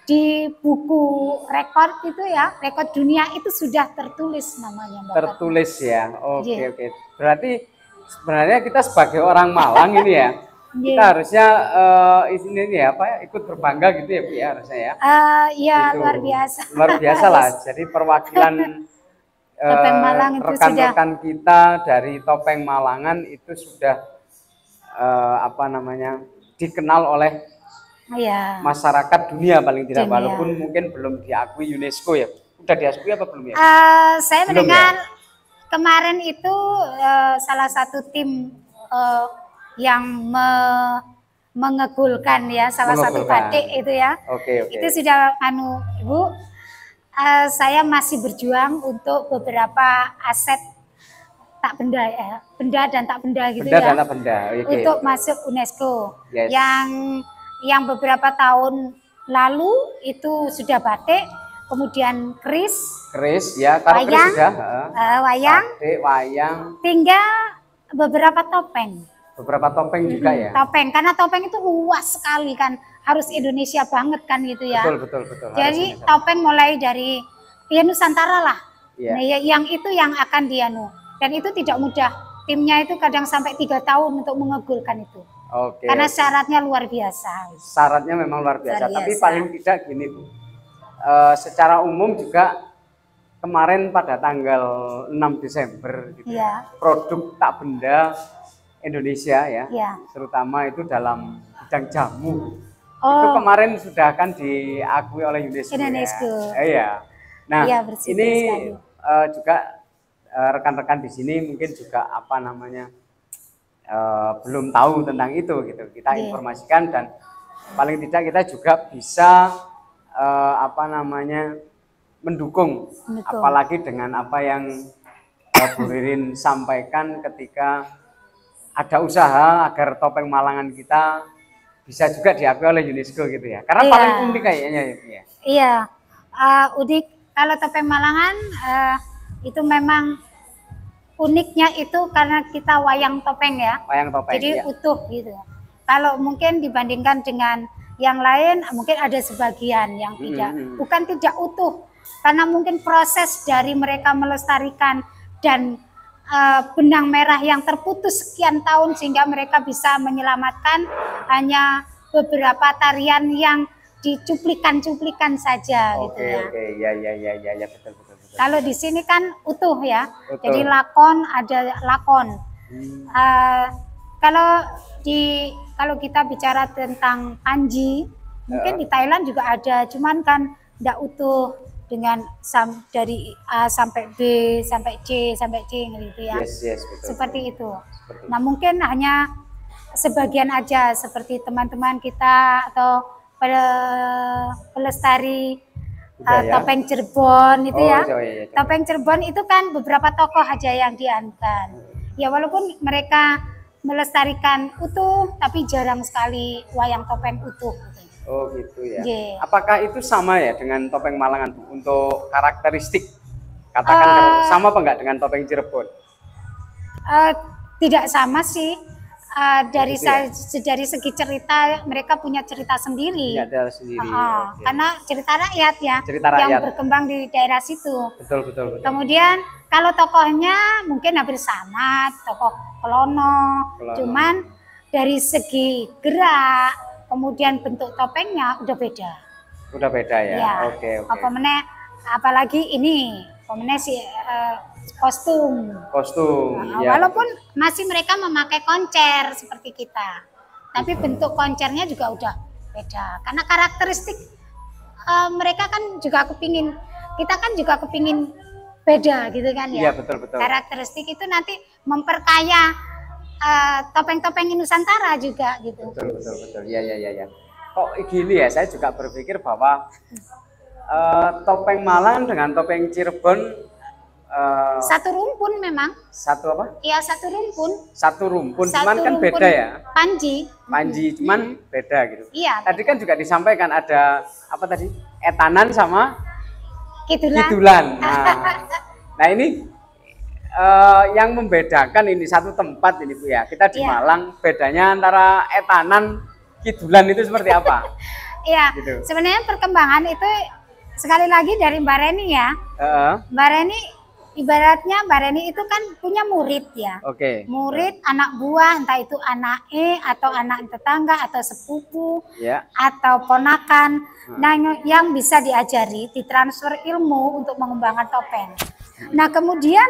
di buku rekor itu ya, rekor dunia itu sudah tertulis namanya Mbak. Tertulis ya. Oke. Berarti sebenarnya kita sebagai orang Malang ini ya, kita harusnya ikut berbangga gitu ya Bu ya, harusnya ya. Iya, luar biasa. Luar biasa lah. Jadi perwakilan Topeng Malang itu rekan-rekan kita dari Topeng Malangan itu sudah dikenal oleh masyarakat dunia paling tidak, walaupun mungkin belum diakui UNESCO ya. Udah diakui apa belum ya? Saya mendengar kemarin itu salah satu tim yang mengegulkan ya, salah satu batik itu ya. Itu sudah Ibu, saya masih berjuang untuk beberapa aset benda dan tak benda gitu ya. Untuk masuk UNESCO. Yang beberapa tahun lalu itu sudah batik, kemudian keris ya, wayang, wayang, tinggal beberapa topeng. Beberapa topeng juga ya. Topeng, karena topeng itu luas sekali kan, harus Indonesia banget kan gitu ya. Betul. Jadi topeng mulai dari ya Nusantara lah. Iya. Nah, yang itu yang akan dianu. Dan itu tidak mudah. Timnya itu kadang sampai 3 tahun untuk mengegulkan itu. Oke. Karena oke. syaratnya luar biasa. Syaratnya memang luar biasa. Luar Tapi biasa. paling tidak gini Bu, secara umum juga kemarin pada tanggal 6 Desember gitu, Iya. produk tak benda Indonesia ya, Iya. terutama itu dalam bidang jamu, Oh. itu kemarin sudah akan diakui oleh UNESCO. UNESCO. Ya. Iya. Nah, Iya, bersyukur ini sekali. juga rekan-rekan di sini mungkin juga apa namanya belum tahu tentang itu gitu. Kita Iya. informasikan dan paling tidak kita juga bisa apa namanya mendukung. Apalagi dengan apa yang Bu Ririn sampaikan ketika ada usaha agar topeng Malangan kita bisa juga diakui oleh UNESCO gitu ya. Karena Iya. paling unik kayaknya ya. Iya, unik. Kalau topeng Malangan itu memang uniknya itu karena kita wayang topeng ya. Wayang topeng. Jadi ya. utuh gitu. Kalau mungkin dibandingkan dengan yang lain, mungkin ada sebagian yang tidak, bukan tidak utuh, karena mungkin proses dari mereka melestarikan dan benang merah yang terputus sekian tahun sehingga mereka bisa menyelamatkan hanya beberapa tarian yang dicuplikan-cuplikan saja gitu ya. Oke, ya betul. Kalau di sini kan utuh ya, Utuh. jadi lakon ada lakon. Kalau kita bicara tentang Panji, mungkin di Thailand juga ada, cuman kan tidak utuh dengan dari A sampai B sampai C gitu ya. Yes, betul. Seperti itu. Seperti Nah mungkin hanya sebagian aja seperti teman-teman kita atau pelestari topeng Cirebon itu ya. Iya. Topeng Cirebon itu kan beberapa tokoh aja yang diangkat. Ya walaupun mereka melestarikan utuh, tapi jarang sekali wayang topeng utuh. Oh gitu ya. Yeah. Apakah itu sama ya dengan topeng Malangan Bu? Untuk karakteristik? Katakan sama apa enggak dengan topeng Cirebon? Tidak sama sih. Dari Gitu ya? dari segi cerita mereka punya cerita sendiri. Ada sendiri. Oke. Karena cerita rakyat ya, Cerita yang rakyat. berkembang di daerah situ. Betul. Kemudian kalau tokohnya mungkin hampir sama, tokoh Kelono. Cuman dari segi gerak, kemudian bentuk topengnya udah beda. Udah beda ya. Ya. Oke. Apalagi ini, si kostum. Ya. Walaupun masih mereka memakai koncer seperti kita, tapi bentuk koncernya juga udah beda. Karena karakteristik mereka kan juga kita kan juga kepingin beda gitu kan ya. Iya betul. Karakteristik itu nanti memperkaya topeng-topeng Nusantara juga gitu. Betul. Ya. Kok gini ya, saya juga berpikir bahwa topeng Malang dengan topeng Cirebon Satu rumpun memang. Satu apa? Iya, satu rumpun. Satu rumpun, cuman kan rumpun beda ya. Panji, cuman beda gitu. Iya. Tadi kan juga disampaikan ada apa tadi? Etanan sama Kidulan. Nah ini yang membedakan ini satu tempat ini Bu ya. Kita di Iya. Malang, bedanya antara etanan Kidulan itu seperti apa? Iya. Gitu. Sebenarnya perkembangan itu sekali lagi dari Mbak Reni ya. Mbak Reni ibaratnya Mbak Reni itu kan punya murid ya. Oke. Murid, anak buah, entah itu anak atau anak tetangga atau sepupu Ya. atau ponakan. Nah, yang bisa diajari, ditransfer ilmu untuk mengembangkan topeng. Nah, kemudian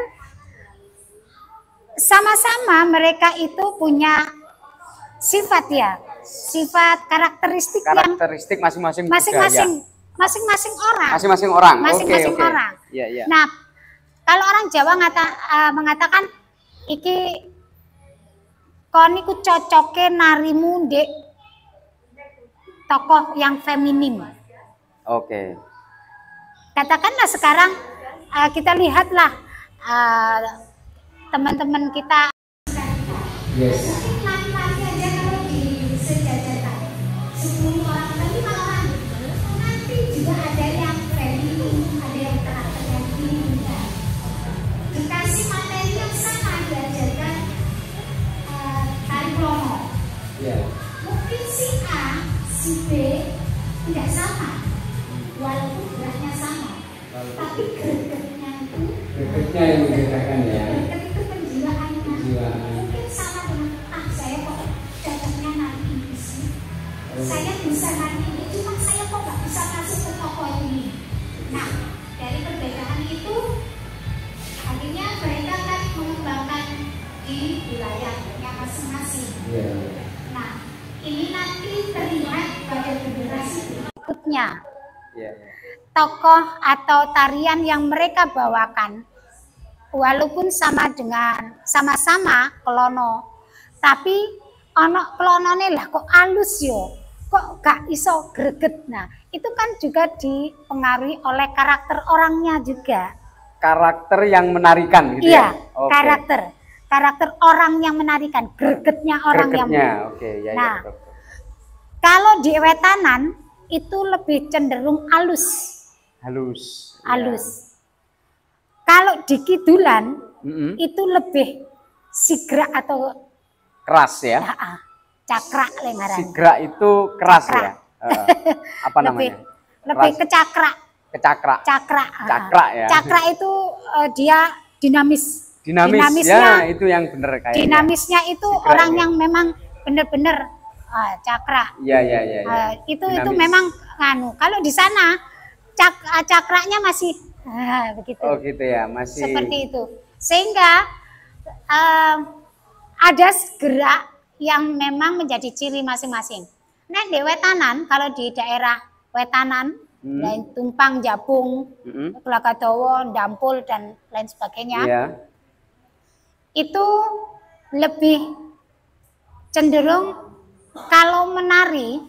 sama-sama mereka itu punya sifat ya, sifat karakteristik Masing-masing masing-masing orang. Masing-masing orang. Masing-masing Oke. orang. Iya. Nah, kalau orang Jawa mengatakan iki kon niku cocoke narimu ndek tokoh yang feminim. Oke. Katakanlah sekarang kita lihatlah teman-teman kita. Yes. Laki-laki aja kalau disejajarkan 10 orang, tapi kalau orang nanti juga ada yang feminim, ada yang karakternya tinggi. Dikasih materi yang sama diajarkan tari kromo. Iya. Mungkin si A, si B tidak sama, walaupun geraknya sama, tapi gregetnya itu bentuknya, Iya, iya. tokoh atau tarian yang mereka bawakan, walaupun sama-sama klono, tapi ono klonone lah kok halus yo, kok gak iso greget. Nah, itu kan juga dipengaruhi oleh karakter orangnya juga. Karakter yang menarikan gitu Iya, ya? Oke. karakter orang yang menarikan, gregetnya orang yang Gregetnya, oke, ya, Nah, ya, betul. kalau di wetanan itu lebih cenderung halus. Halus. Halus. Kalau di kidulan Mm-mm. itu lebih sigra atau Keras ya. cakra lengaran. Sigra itu keras Cakra. ya. Apa Lebih namanya? lebih Keras. ke cakra. Kecakra. Cakra. Cakra ya. Cakra itu dia dinamis. Dinamis Dinamisnya, ya, itu yang benar kayaknya. dinamisnya itu Sigra orang ya. yang memang benar-benar cakra. Iya, iya, iya. Ya. Itu Dinamis. memang nganu. Kalau di sana cakranya masih begitu. Oh gitu ya, masih. Seperti itu. Sehingga ada gerak yang memang menjadi ciri masing-masing. Nah, di wetanan, kalau di daerah wetanan, lain Tumpang, Jabung, Kelakadowo, Dampul dan lain sebagainya, Iya. itu lebih cenderung kalau menari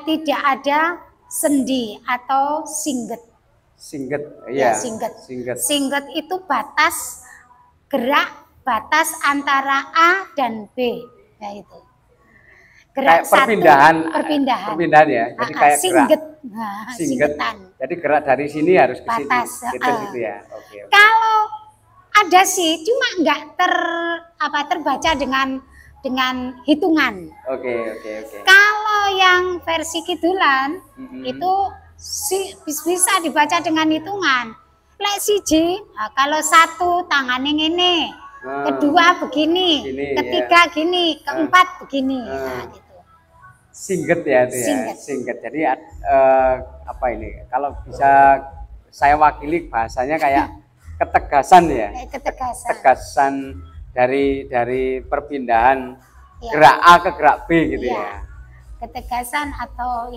tidak ada sendi atau singget. Singget, Ya, iya. singget. Singget. Singget itu batas gerak, batas antara A dan B. Ya itu. Gerak Kayak perpindahan, perpindahan. perpindahan ya. Jadi kayak singget. gerak. Nah, Singget. singgetan. Jadi gerak dari sini harus ke sini. Batas, Gitu ya. Oke. Oke. Kalau ada sih, cuma nggak terbaca dengan hitungan. Oke, oke, oke. Kalau yang versi kidulan Mhm. itu bisa dibaca dengan hitungan. Lek siji, kalau satu tangannya ngene, kedua begini, Begini, ketiga gini, keempat begini. Nah, gitu. Singget ya itu ya. Singget. Singget. Jadi apa ini? Kalau bisa saya wakili bahasanya kayak ketegasan ya. Kayak ketegasan. Ketegasan dari perpindahan Ya. gerak A ke gerak B gitu Iya. ya. Ketegasan atau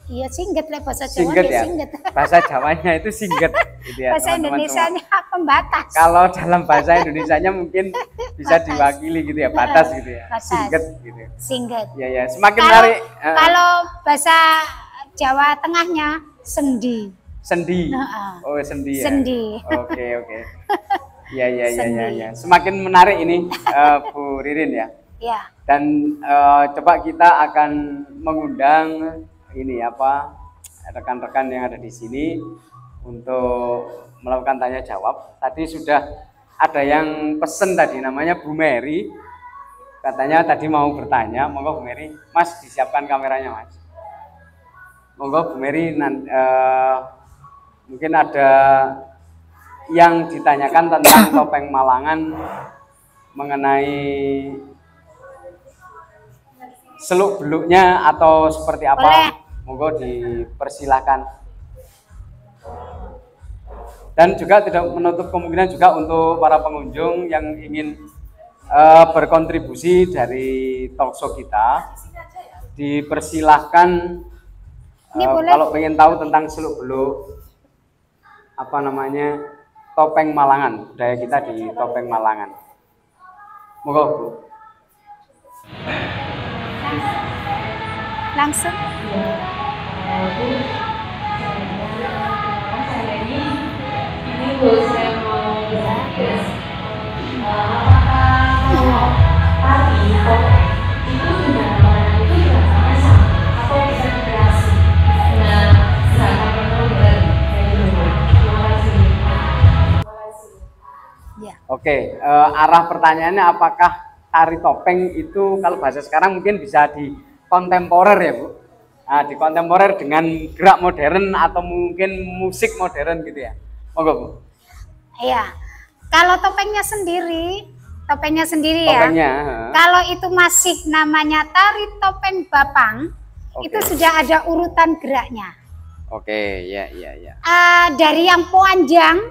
ya singget lah bahasa Jawa Singget ya. singget. Bahasa Jawanya itu singget gitu ya. Bahasa teman-teman semua. Indonesianya pembatas. Kalau dalam bahasa Indonesianya mungkin bisa Batas. diwakili gitu ya, batas gitu ya. Batas. Singget gitu. Singget. Ya ya, semakin Kalau, menarik. kalau bahasa Jawa Tengahnya sendi. Sendi. Heeh. Oh, sendi ya. Sendi. Oke, oke. Ya ya ya ya Sendi. ya. Semakin menarik ini Bu Ririn ya. Ya. Dan coba kita akan mengundang ini rekan-rekan yang ada di sini untuk melakukan tanya jawab. Tadi sudah ada yang pesen tadi, namanya Bu Mary. Katanya tadi mau bertanya, monggo Bu Mary. Mas, disiapkan kameranya Mas. Monggo Bu Mary, mungkin ada yang ditanyakan tentang topeng Malangan mengenai seluk-beluknya atau seperti apa. Boleh. Monggo dipersilahkan. Dan juga tidak menutup kemungkinan juga untuk para pengunjung yang ingin berkontribusi dari talkshow kita, dipersilahkan kalau pengen tahu tentang seluk-beluk topeng Malangan, budaya kita di topeng Malangan. Monggo Bu. Langsung. Ini Bu, saya mau request, apakah tadi topeng itu sudah sama atau bisa dikreasi dengan gerakan modern dari rumah? Terima kasih. Ya. Oke, arah pertanyaannya apakah tari topeng itu kalau bahasa sekarang mungkin bisa di kontemporer ya Bu? Nah, di kontemporer dengan gerak modern atau mungkin musik modern gitu ya? Monggo Bu. Iya. Kalau topengnya sendiri ya. Topengnya. Kalau itu masih namanya tari topeng Bapang, Oke. itu sudah ada urutan geraknya. Oke, ya ya ya. Dari yang panjang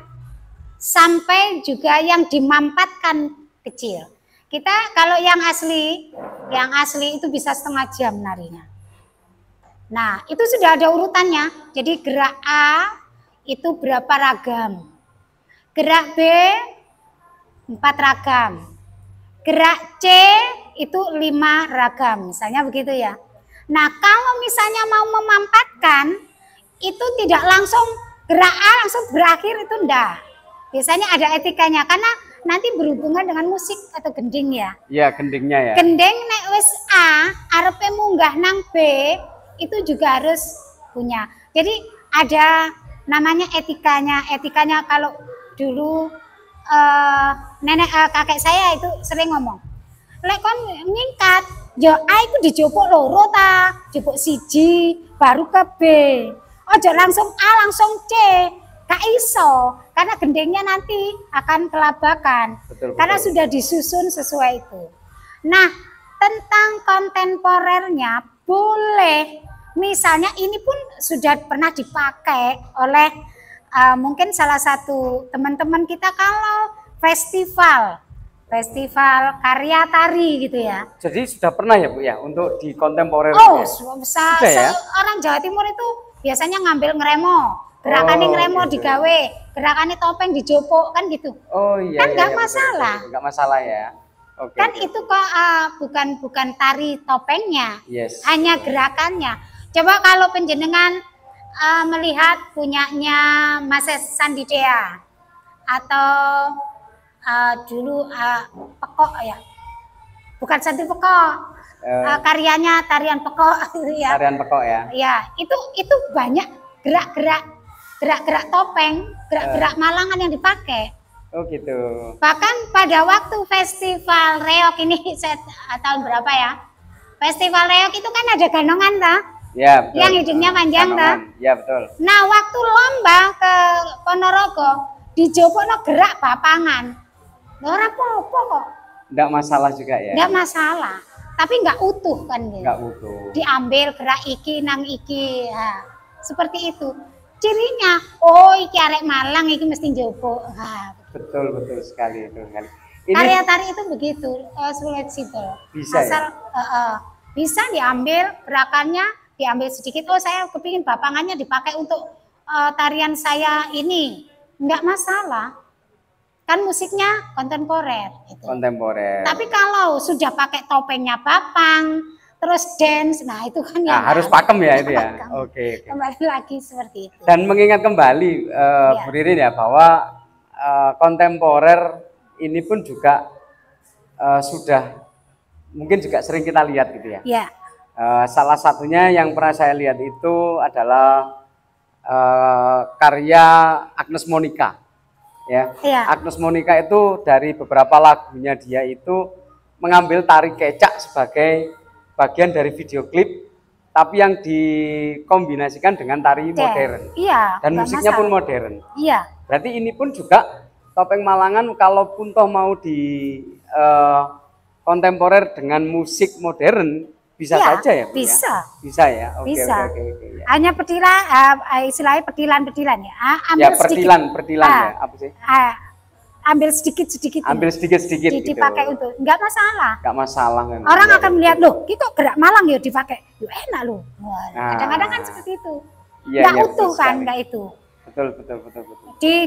sampai juga yang dimampatkan kecil. Kita kalau yang asli itu bisa setengah jam narinya. Nah, itu sudah ada urutannya. Jadi gerak A itu berapa ragam. Gerak B 4 ragam. Gerak C itu 5 ragam. Misalnya begitu ya. Nah, kalau misalnya mau memampatkan, itu tidak langsung gerak A langsung berakhir, itu enggak. Biasanya ada etikanya, karena nanti berhubungan dengan musik atau gending ya. Iya, gendingnya ya. Gending nek wis A, arepe munggah nang B, itu juga harus punya. Jadi ada namanya etikanya. Etikanya kalau dulu kakek saya itu sering ngomong, lek kon ngingkat, yo A itu dijupuk loro ta, jupuk siji, baru ke B. Ojo langsung A langsung C, gak iso, karena gendengnya nanti akan kelabakan. Betul, Karena betul. sudah disusun sesuai itu. Nah, tentang kontemporernya boleh, misalnya ini pun sudah pernah dipakai oleh mungkin salah satu teman-teman kita kalau festival karya tari gitu ya. Jadi sudah pernah ya Bu ya untuk di kontemporer Oh, ya? bisa. Sudah ya? Orang Jawa Timur itu biasanya ngambil ngeremo, gerakannya Oh, ngeremo gitu. digawe, gerakannya topeng dijopok kan gitu. Oh iya. Kan iya, nggak iya, betul, masalah. betul. Nggak masalah ya. Oke. Kan oke. itu kok bukan tari topengnya, Yes. hanya gerakannya. Coba kalau penjenengan melihat punyanya Mas Sandidea atau dulu Pekok ya, bukan Santi Pekok, karyanya tarian Pekok gitu ya. Tarian pekok ya. Ya, itu banyak gerak-gerak topeng, gerak-gerak Malangan yang dipakai. Oh gitu. Bahkan pada waktu festival reok ini saya tahun berapa ya? Festival reok itu kan ada ganongan ta? Ya betul. Yang hidungnya panjang ta? Ganongan. Ya betul. Nah, waktu lomba ke Ponorogo dijopokno gerak bapangan. Lha ora apa-apa kok. Nggak masalah juga ya. Enggak masalah. Tapi enggak utuh kan gitu. Nggak butuh. Diambil gerak iki nang iki. Nah, seperti itu. Cirinya, oh iki arek Malang iki mesti njopok. Nah, Betul betul sekali itu sekali. karya tari itu begitu, fleksibel. Bisa Asal bisa diambil gerakannya, diambil sedikit. Oh, saya kepingin bapangannya dipakai untuk tarian saya ini, enggak masalah. Kan musiknya kontemporer. Gitu. kontemporer. Tapi kalau sudah pakai topengnya bapang, terus dance, nah itu kan Nah, yang harus enggak. pakem ya itu ya. Pakem. Oke. Oke. Kembali lagi seperti itu. Dan mengingat kembali Iya. Bu Ririn ya bahwa kontemporer ini pun juga sudah mungkin juga sering kita lihat gitu ya. Ya, Salah satunya yang pernah saya lihat itu adalah karya Agnes Monica. Ya, Iya. Agnes Monica itu dari beberapa lagunya dia itu mengambil tari kecak sebagai bagian dari video klip, tapi yang dikombinasikan dengan tari modern. Iya. Dan nggak musiknya pun masalah. modern. Iya. Berarti ini pun juga topeng Malangan kalaupun toh mau di kontemporer dengan musik modern bisa Iya, saja ya, Bu, bisa. ya? Bisa ya. Oke, Bisa. oke, ya. Hanya petilan, istilahnya petilan-petilan ya. Ya, pertilan ya, Ah, apa sih? Ambil sedikit-sedikit. Ambil sedikit-sedikit gitu. Dipakai untuk, enggak masalah. Enggak masalah memang. Orang Ya, akan ya. melihat, loh, ini kok gerak Malang ya dipakai. Loh, enak loh. Wah, Ah. kadang-kadang kan seperti itu. Iya, Enggak iya, utuh betul kan, sekali. enggak itu. Betul, betul.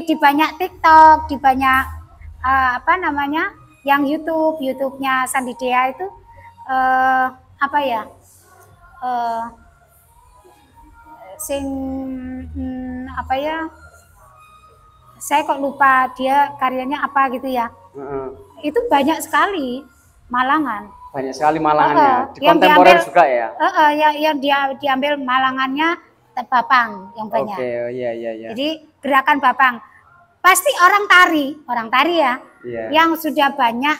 Di banyak TikTok, di banyak apa namanya? Yang YouTube-nya Sandidea itu apa ya? Apa ya? Saya kok lupa dia karyanya apa gitu ya. Heeh. Itu banyak sekali Malangan. Banyak sekali Malangannya. Di Yang kontemporer diambil- juga ya. Yang dia diambil Malangannya Bapang yang banyak. Oke, iya. Jadi gerakan Bapang pasti orang tari ya, Iya. yang sudah banyak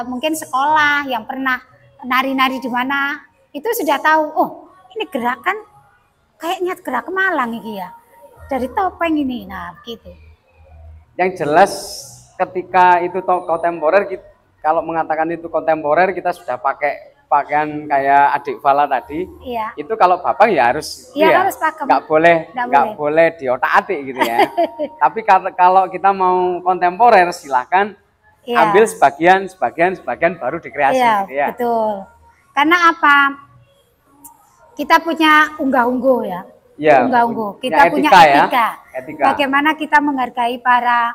mungkin sekolah yang pernah nari-nari di mana itu sudah tahu. Oh, ini gerakan kayaknya gerak Malang ini ya, dari topeng ini. Nah, gitu. Yang jelas ketika itu kontemporer, kalau mengatakan itu kontemporer kita sudah pakai pakaian kayak adik Fala tadi. Iya. Itu kalau Bapang ya harus Iya, harus pakem. nggak boleh diotak-atik gitu ya. Tapi kalau kita mau kontemporer silahkan Iya. ambil sebagian baru dikreasi Iya, gitu ya. betul. Karena apa? kita punya unggah-ungguh ya. Ya, Unggah-ungguh. punya Kita punya etika ya. etika. Etika. Bagaimana kita menghargai para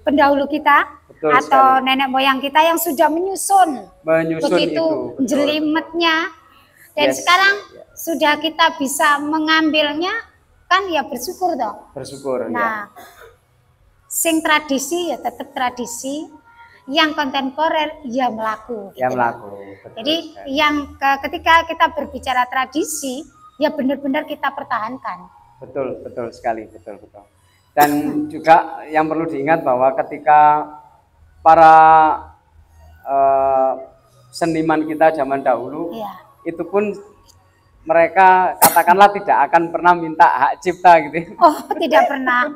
pendahulu kita Betul atau sekali. nenek moyang kita yang sudah menyusun begitu betul. jelimetnya. Dan Yes. sekarang sudah kita bisa mengambilnya, kan ya bersyukur toh. Bersyukur ya. Nah, sing tradisi ya tetap tradisi, yang kontemporer ya melaku. Yang gitu. melaku. Betul Jadi sekali. ketika kita berbicara tradisi, ya benar-benar kita pertahankan. Betul sekali, betul. Dan juga yang perlu diingat bahwa ketika para seniman kita zaman dahulu, Iya. itu pun mereka katakanlah tidak akan pernah minta hak cipta gitu. Oh, tidak pernah.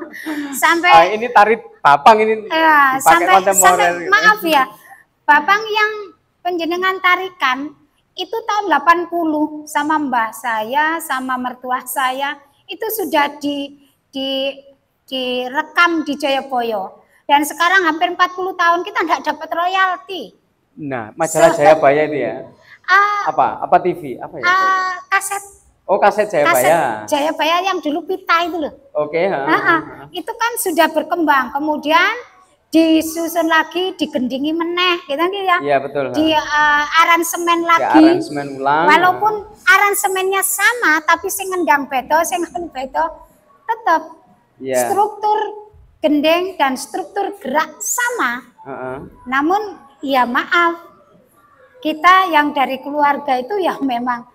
Sampai Ini tari Bapang ini ya, dipakai kontemporer. sampai gitu. maaf ya, Bapang yang penjenengan tarikan itu tahun 80 sama mbah saya, sama mertua saya, itu sudah direkam di Jayabaya. Dan sekarang hampir 40 tahun kita tidak dapat royalti. Nah, majalah Jayabaya itu ya. Apa TV? Apa ya? Kaset Oh, kaset Jayabaya. Jayabaya yang dulu pita itu loh. Oke, Itu kan sudah berkembang, kemudian disusun lagi, digendingi meneh, gitu kan ya? Iya, betul. Di aransemen Di lagi. aransemen ulang. Walaupun aransemennya sama, tapi sing ngendang beda, sing anu beda, tetap Iya. struktur gendeng dan struktur gerak sama. Namun ya maaf, kita yang dari keluarga itu ya memang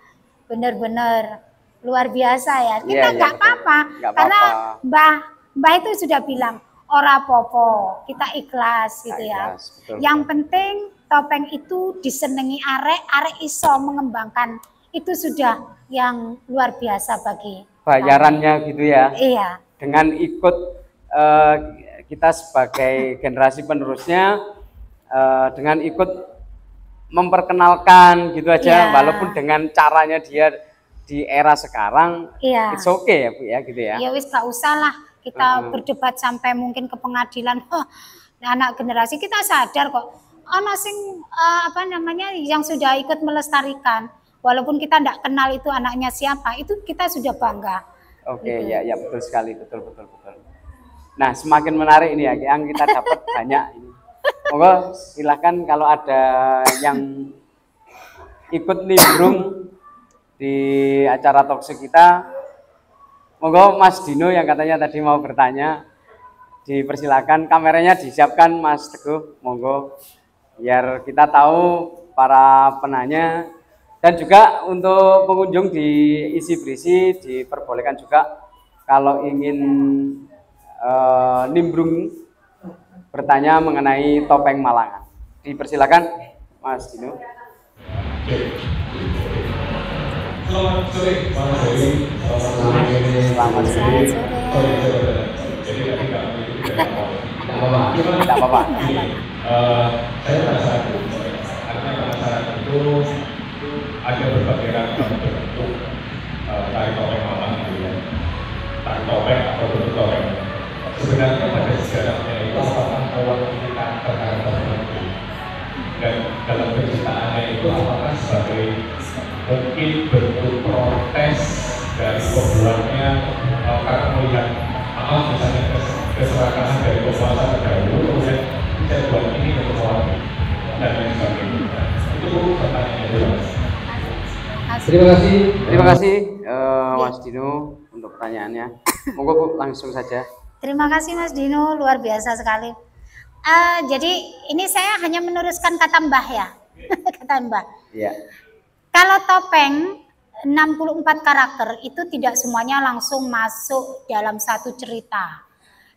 benar-benar luar biasa ya. Kita Iya, nggak betul. apa-apa, Nggak karena apa-apa. Mbah itu sudah bilang ora popo, kita ikhlas gitu ya. Ikhlas, betul, Yang betul. penting topeng itu disenangi arek iso mengembangkan, itu sudah yang luar biasa bagi Bayarannya gitu ya. Iya. Dengan ikut kita sebagai generasi penerusnya, dengan ikut memperkenalkan gitu aja, Iya. walaupun dengan caranya dia di era sekarang, Iya. it's okay ya Bu ya, gitu ya. Ya wis gak usah lah kita berdebat sampai mungkin ke pengadilan. Anak generasi kita sadar kok. Ana sing yang sudah ikut melestarikan, walaupun kita tidak kenal itu anaknya siapa, itu kita sudah bangga. Oke, Gitu. ya betul sekali, betul. Nah, semakin menarik ini ya, yang kita dapat banyak ini. Monggo silahkan kalau ada yang ikut nimbrung di acara talkshow kita, monggo Mas Dino yang katanya tadi mau bertanya, dipersilakan, kameranya disiapkan Mas Teguh, monggo, biar kita tahu para penanya. Dan juga untuk pengunjung di isi berisi diperbolehkan juga kalau ingin nimbrung bertanya mengenai topeng Malangan. Dipersilakan Mas Dino. Selamat sore, Mas Heri. Selamat sore. Jadi tadi kami Tidak apa-apa. saya penasaran, karena penasaran itu ada berbagai ragam bentuk tari topeng Malang gitu ya. Tari topeng atau bentuk topeng. Sebenarnya pada sejarahnya itu apakah awal kita terkait tertentu, dan dalam penciptaannya itu apakah sebagai mungkin bentuk protes dari pembuatnya karena melihat misalnya keserakahan dari penguasa terdahulu, kemudian saya buat ini untuk orang dan lain sebagainya. Itu pertanyaannya jelas. Terima kasih Mas Dino untuk pertanyaannya. Monggo Bu, langsung saja. Terima kasih Mas Dino, luar biasa sekali. Jadi ini saya hanya meneruskan kata Mbah ya. Kata Mbah. Iya. Kalau topeng 64 karakter itu tidak semuanya langsung masuk dalam satu cerita.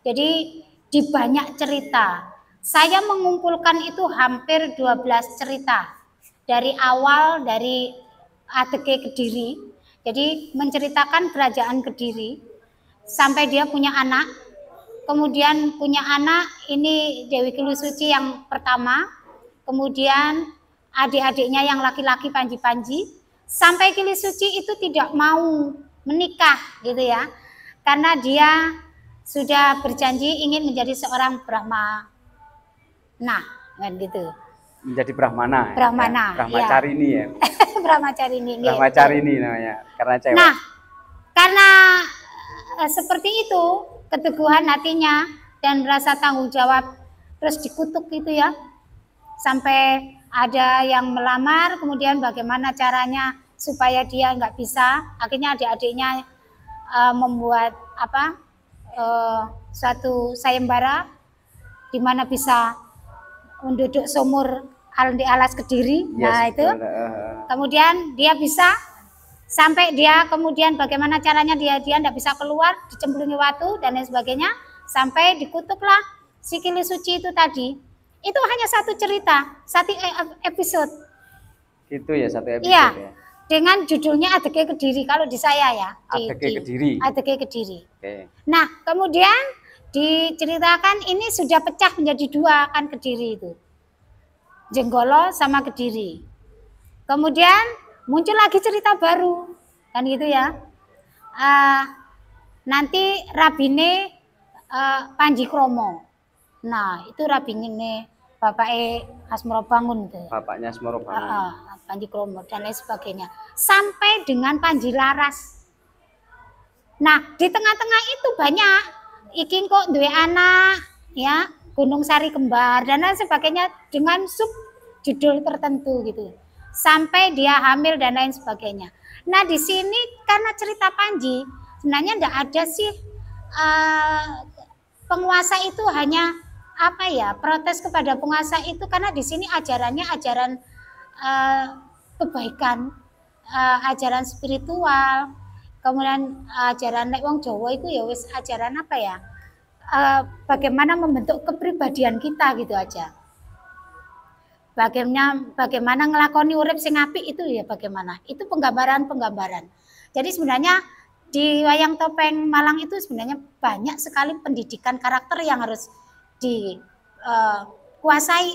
Jadi di banyak cerita. Saya mengumpulkan itu hampir 12 cerita. Dari awal dari ATG Kediri. Jadi menceritakan kerajaan Kediri sampai dia punya anak. Kemudian punya anak ini Dewi Kilusuci yang pertama. Kemudian adik-adiknya yang laki-laki Panji-Panji, sampai Kilisuci itu tidak mau menikah gitu ya, karena dia sudah berjanji ingin menjadi seorang Brahma. Nah, kan gitu. Menjadi Brahmana. Brahmana, Ya? Brahmacarini ya. Brahmacarini. Brahmacarini namanya karena cewek. Nah, karena seperti itu keteguhan hatinya dan rasa tanggung jawab, terus dikutuk gitu ya, sampai ada yang melamar, kemudian bagaimana caranya supaya dia nggak bisa, akhirnya adik-adiknya membuat suatu sayembara di mana bisa menduduk sumur di alas Kediri. Nah itu kemudian dia bisa sampai dia kemudian bagaimana caranya dia tidak bisa keluar, dicemplungi waktu dan lain sebagainya, sampai dikutuklah si Kili Suci itu tadi. Itu hanya satu cerita, satu episode. Itu ya satu episode iya, ya. Dengan judulnya Adeke Kediri kalau di saya ya. Adeke Kediri. Adeke Kediri. Oke. Nah kemudian diceritakan ini sudah pecah menjadi dua kan Kediri itu. Jenggolo sama Kediri. Kemudian muncul lagi cerita baru, kan gitu ya. Nanti rabine Panji Kromo. Nah, itu rabine bapake Asmoro Bangun itu. Bapaknya Asmoro Bangun. Panji Kromo dan lain sebagainya. Sampai dengan Panji Laras. Nah, di tengah-tengah itu banyak iki kok duwe anak, ya, Gunung Sari Kembar dan lain sebagainya dengan sub judul tertentu gitu. Sampai dia hamil dan lain sebagainya. Nah di sini karena cerita Panji sebenarnya tidak ada sih penguasa itu hanya protes kepada penguasa itu, karena di sini ajarannya ajaran kebaikan, ajaran spiritual, kemudian ajaran nek wong Jawa itu ya wis ajaran bagaimana membentuk kepribadian kita gitu aja. Bagaimana ngelakoni urip sing apik itu ya bagaimana. Itu penggambaran. Jadi sebenarnya di wayang topeng Malang itu sebenarnya banyak sekali pendidikan karakter yang harus dikuasai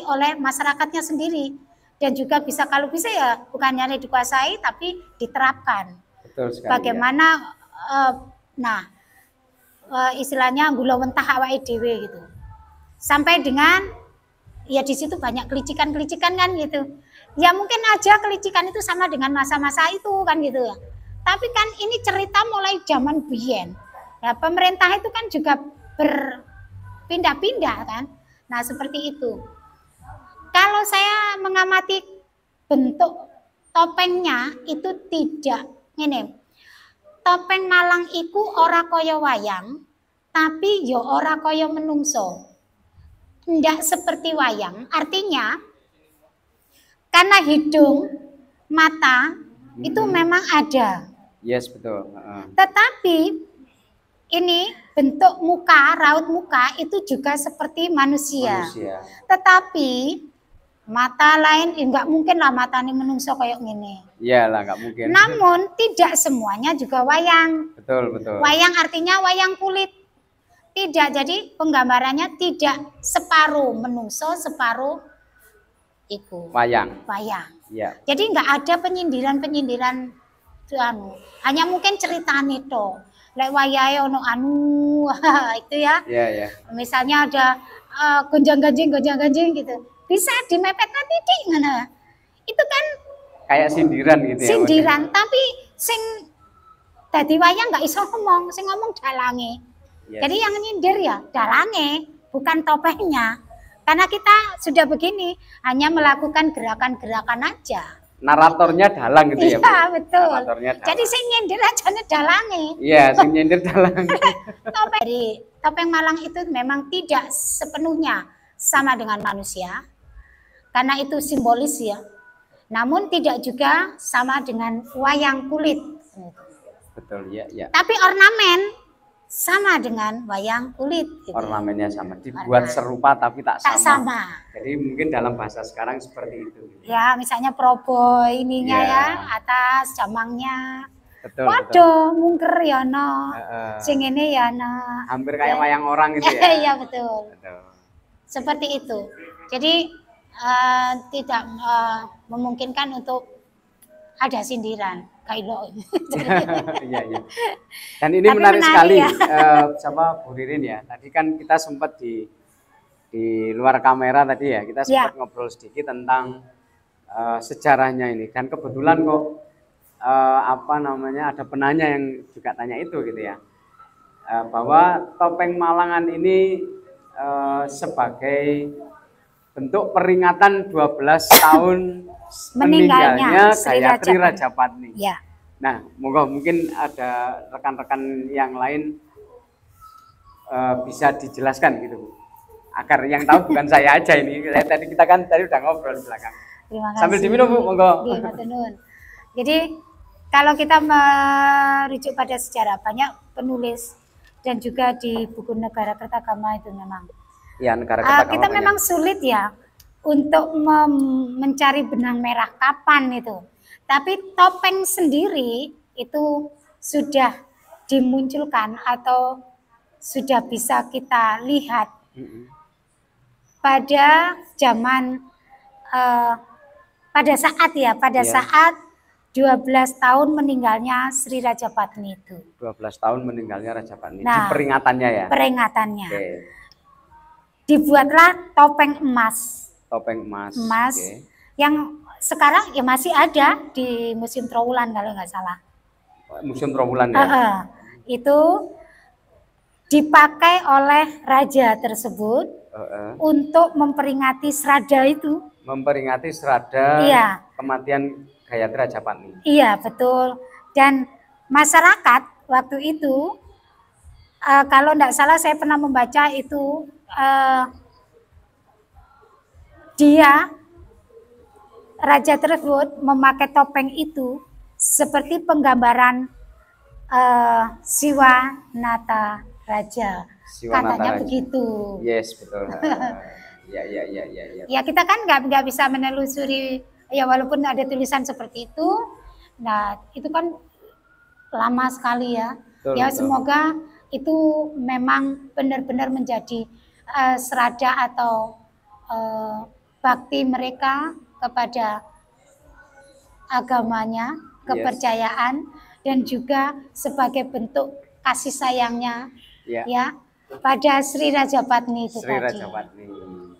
oleh masyarakatnya sendiri. Dan juga bisa kalau bisa ya bukan hanya dikuasai tapi diterapkan. Betul sekali. Bagaimana istilahnya gula wentah awake dhewe gitu. Sampai dengan ya di situ banyak kelicikan-kelicikan kan gitu. Ya mungkin aja kelicikan itu sama dengan masa-masa itu kan gitu ya. Tapi kan ini cerita mulai zaman biyen. Ya pemerintah itu kan juga berpindah-pindah kan. Nah seperti itu. Kalau saya mengamati bentuk topengnya itu tidak ini. Topeng Malang iku ora kaya wayang, tapi yo ora kaya menungso. Tidak seperti wayang, artinya karena hidung, mata itu memang ada. Yes, betul. Tetapi ini bentuk muka, raut muka itu juga seperti manusia. Tetapi mata lain enggak mungkin lah matanya menungso kayak gini. Iyalah, enggak mungkin. Namun tidak semuanya juga wayang. Betul. Wayang artinya wayang kulit. Tidak, jadi penggambarannya tidak separuh menungso, separuh iku wayang. Ya. Jadi enggak ada penyindiran hanya mungkin ceritane to. Lek wayahe ono itu ya. Iya. Misalnya ada gonjang-ganjing gitu. Bisa dimepetna titik ngono. Itu kan kayak sindiran gitu ya. Sindiran, tapi sing dadi wayang enggak iso ngomong, sing ngomong dalange. Yes. Jadi yang nyindir ya dalange, bukan topengnya. Karena kita sudah begini, hanya melakukan gerakan-gerakan aja. Naratornya dalang gitu ya. Iya, betul. Naratornya dalang. Jadi sing nyindir aja dalange. Iya, sing nyindir dalange. Topeng Malang itu memang tidak sepenuhnya sama dengan manusia. Karena itu simbolis ya. Namun tidak juga sama dengan wayang kulit. Betul, ya. Tapi ornamen sama dengan wayang kulit. Gitu. Ornamennya sama, dibuat serupa tapi tak sama. Jadi mungkin dalam bahasa sekarang seperti itu. Ya, misalnya probo ininya ya, atas jamangnya. Betul. Mungker ya no. Sing ini ya no. Hampir kayak wayang orang gitu ya. Iya betul. Seperti itu. Jadi tidak memungkinkan untuk ada sindiran. Iya. Dan ini menarik sekali ya. Sama Bu Ririn ya. Tadi kan kita sempat di luar kamera tadi ya, kita sempat ngobrol sedikit tentang sejarahnya ini. Dan kebetulan kok ada penanya yang juga tanya itu gitu ya, bahwa topeng Malangan ini sebagai bentuk peringatan 12 tahun meninggalnya Gayatri Rajapatni. Ya. Nah, mungkin ada rekan-rekan yang lain bisa dijelaskan gitu, Bu. Agar yang tahu bukan saya aja ini. Kita kan tadi udah ngobrol di belakang. Terima kasih. Sambil diminum, Bu, monggo. Jadi kalau kita merujuk pada sejarah, banyak penulis dan juga di buku Negara Kertagama itu memang. Ya, Negara Kertagama. Kita memang sulit ya untuk mencari benang merah kapan itu. Tapi topeng sendiri itu sudah dimunculkan atau sudah bisa kita lihat pada zaman pada saat 12 tahun meninggalnya Sri Rajapatni itu. 12 tahun meninggalnya Rajapatni. Nah, di peringatannya ya. Peringatannya. Okay. Dibuatlah topeng emas. Topeng emas. Okay. Yang sekarang ya masih ada di Museum Trowulan kalau nggak salah. Museum Trowulan ya. Itu dipakai oleh raja tersebut untuk memperingati Srada itu. Memperingati Srada kematian Gayatri Rajapatni. Iya, betul. Dan masyarakat waktu itu, kalau tidak salah saya pernah membaca itu, raja tersebut memakai topeng itu seperti penggambaran Siwanata Raja. Katanya begitu. Yes, betul. Ya kita kan nggak bisa menelusuri ya, walaupun ada tulisan seperti itu. Nah itu kan lama sekali ya. Betul, ya semoga itu memang benar-benar menjadi serada atau bakti mereka kepada agamanya, kepercayaan, dan juga sebagai bentuk kasih sayangnya ya pada Sri Rajapatni itu tadi. Rajapatni.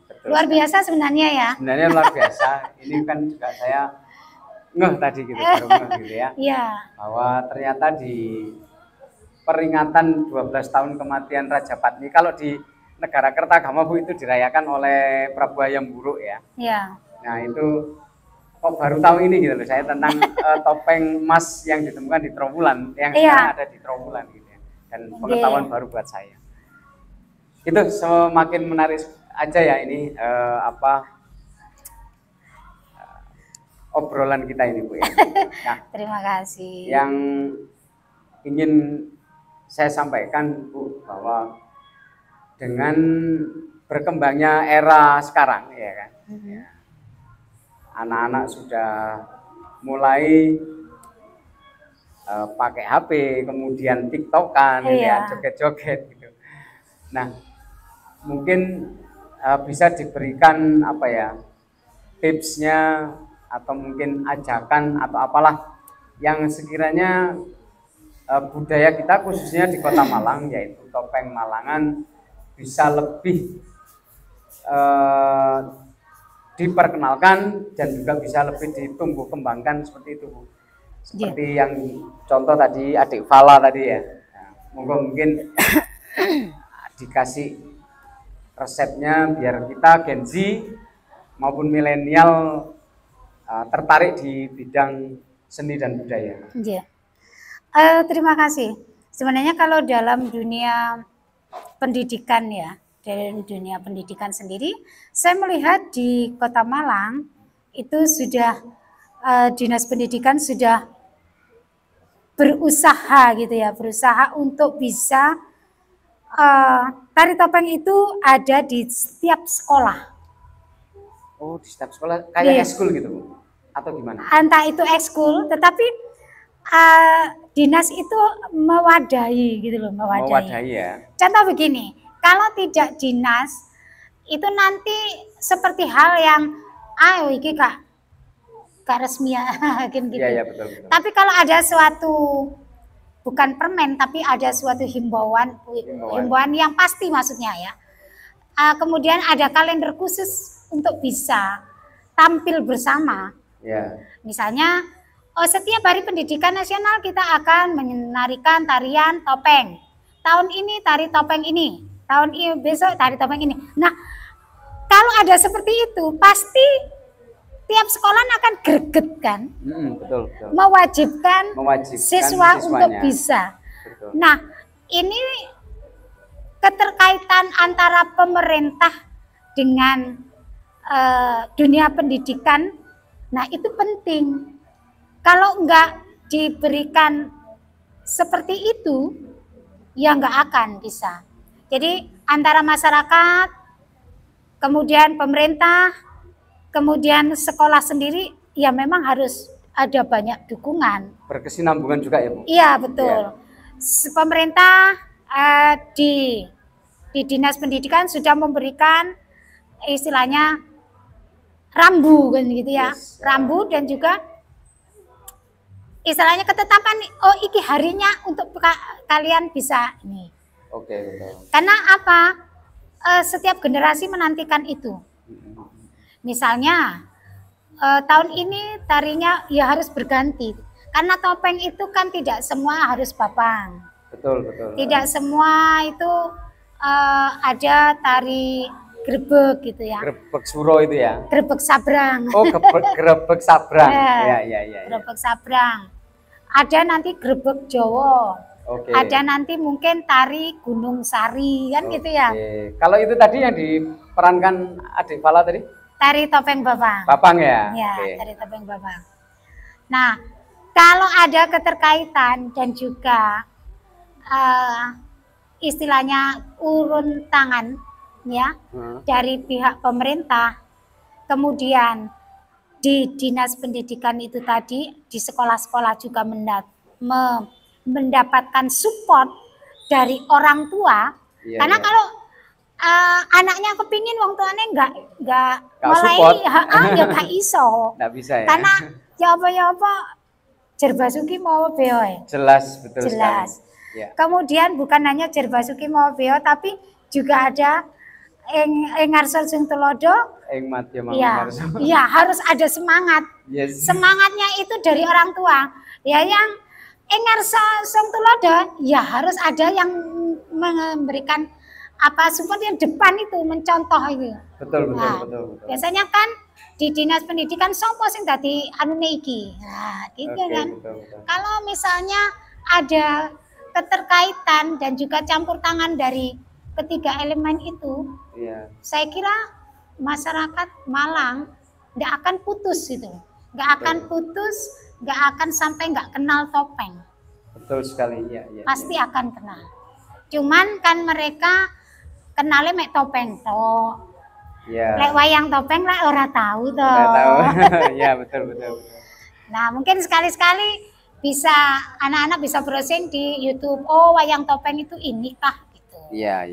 Betul, luar biasa sebenarnya ya. Sebenarnya luar biasa. Ini kan juga saya tadi gitu, baru gitu ya. Iya. Bahwa ternyata di peringatan 12 tahun kematian Rajapatni, kalau di Negara Kertagama, Bu, itu dirayakan oleh Prabu Hayam Wuruk ya. Iya. Nah itu kok baru tahu ini gitu loh saya tentang topeng emas yang ditemukan di Trowulan, yang sekarang ada di Trowulan gitu ya. Dan pengetahuan baru buat saya. Itu semakin menarik aja ya ini obrolan kita ini, Bu ya. Nah, terima kasih. Yang ingin saya sampaikan, Bu, bahwa dengan berkembangnya era sekarang ya kan. Anak-anak sudah mulai pakai HP, kemudian TikTokan ya, joget-joget gitu. Nah, mungkin bisa diberikan tipsnya atau mungkin ajakan atau apalah yang sekiranya budaya kita khususnya di Kota Malang, yaitu topeng Malangan, bisa lebih diperkenalkan dan juga bisa lebih ditumbuh kembangkan seperti itu, Bu. Seperti yang contoh tadi adik Fala tadi ya. Nah, mungkin dikasih resepnya biar kita Gen Z maupun milenial tertarik di bidang seni dan budaya. Iya. Terima kasih. Sebenarnya kalau dalam dunia pendidikan ya, dalam dunia pendidikan sendiri, saya melihat di Kota Malang itu sudah Dinas Pendidikan sudah berusaha gitu ya, berusaha untuk bisa tari topeng itu ada di setiap sekolah. Oh, di setiap sekolah kayak ekskul gitu, Bu? Atau gimana? Entah itu ekskul, tetapi dinas itu mewadahi gitu loh, mewadahi ya. Contoh begini, kalau tidak dinas itu nanti seperti hal yang iki Kak resmi ya gitu. Iya, betul. Tapi kalau ada suatu bukan permen tapi ada suatu himbauan yang pasti maksudnya ya. Kemudian ada kalender khusus untuk bisa tampil bersama. Ya. Misalnya, setiap hari pendidikan nasional kita akan menarikan tarian topeng. Tahun ini tari topeng ini, tahun ini besok tari topeng ini. Nah, kalau ada seperti itu, pasti tiap sekolah akan greget kan, Betul, betul. mewajibkan siswa siswanya. untuk bisa. Betul. Nah, ini keterkaitan antara pemerintah dengan dunia pendidikan, nah itu penting. Kalau enggak diberikan seperti itu, ya enggak akan bisa. Jadi antara masyarakat, kemudian pemerintah, kemudian sekolah sendiri, ya memang harus ada banyak dukungan. Berkesinambungan juga ya Bu? Iya betul. Pemerintah di Dinas Pendidikan sudah memberikan istilahnya rambu kan gitu ya, rambu dan juga istilahnya ketetapan. Oh, iki harinya untuk kalian bisa ini. Oke, betul. Karena apa? Setiap generasi menantikan itu. Misalnya tahun ini tarinya ya harus berganti. Karena topeng itu kan tidak semua harus bapang. Betul, betul. Tidak semua itu ada tari grebek gitu ya. Grebek suro itu ya? Grebek sabrang. Oh, grebek sabrang. Ya, Ya. grebek sabrang. Ada nanti grebek Jawa. Oke. Ada nanti mungkin tari Gunung Sari kan gitu ya. Oke. Kalau itu tadi yang diperankan adik Fala tadi? Tari topeng bapang. Bapang ya? Ya, Oke. tari topeng bapang. Nah, kalau ada keterkaitan dan juga istilahnya urun tangan ya dari pihak pemerintah, kemudian di dinas pendidikan itu tadi, di sekolah-sekolah juga mendapatkan support dari orang tua. Iya, Karena iya. kalau anaknya kepingin wong tuanya nggak Nggak mulai support. ya gak iso. Nggak bisa ya? Karena ya apa Jerbasuki mau beo. Jelas, betul Jelas. sekali. Ya. Kemudian bukan hanya Jerbasuki mau beo, tapi juga ada Engarsol Sung Tulodo. Madya Iya, iya harus ada semangat. Yes. Semangatnya itu dari orang tua. Ya yang Engarsol Sung Tulodo, ya harus ada yang memberikan support yang depan itu, mencontoh itu. Betul. Biasanya kan di dinas pendidikan sopo sing dadi anune iki. Nah, gitu Oke, kan. betul. Kalau misalnya ada keterkaitan dan juga campur tangan dari ketiga elemen itu, Iya. saya kira masyarakat Malang nggak akan putus itu, nggak akan putus, nggak akan sampai nggak kenal topeng, Betul sekali. Iya. pasti akan kenal. Cuman kan mereka kenalnya mek topeng toh, Iya. lek wayang topeng lek ora tahu toh. Nggak tahu. Iya, betul. Nah mungkin sekali-sekali bisa anak-anak bisa browsing di YouTube. Oh wayang topeng itu ini kah gitu. Iya.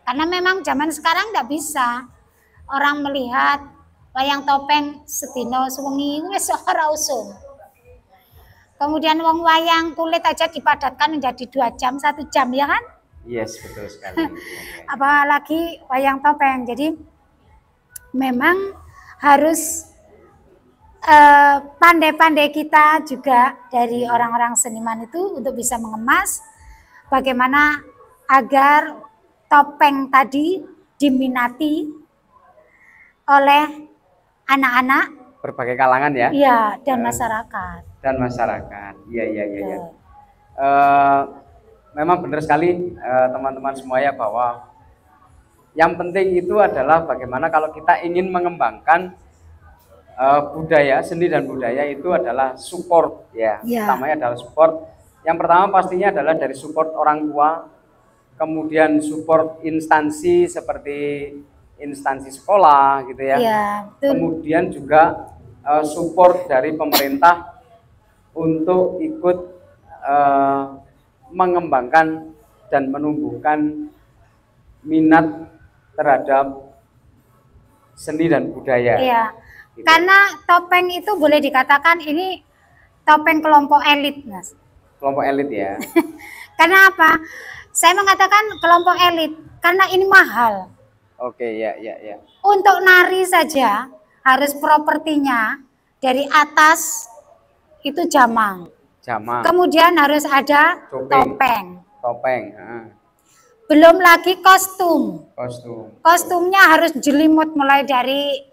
Karena memang zaman sekarang nggak bisa orang melihat wayang topeng sedino sewengi wis ora usum. Kemudian wong wayang kulit aja dipadatkan menjadi 2 jam, 1 jam ya kan? Yes, betul sekali. Apalagi wayang topeng. Jadi memang harus pandai-pandai kita juga dari orang-orang seniman itu untuk bisa mengemas bagaimana agar topeng tadi diminati oleh anak-anak, Berbagai kalangan ya? iya, dan masyarakat. Iya. Memang benar sekali teman-teman semuanya bahwa yang penting itu adalah bagaimana kalau kita ingin mengembangkan budaya, seni dan budaya itu adalah support ya. Utamanya adalah support. Yang pertama pastinya adalah dari support orang tua, kemudian support instansi seperti instansi sekolah gitu ya. Kemudian juga support dari pemerintah untuk ikut mengembangkan dan menumbuhkan minat terhadap seni dan budaya. Iya. Gitu. Karena topeng itu boleh dikatakan ini topeng kelompok elit, Mas. Kelompok elit ya. Karena apa? Saya mengatakan kelompok elit karena ini mahal. Oke, ya. Untuk nari saja harus propertinya dari atas itu jamang. Jamang. Kemudian harus ada topeng. Topeng. Belum lagi kostum. Kostum. Kostumnya harus jelimut mulai dari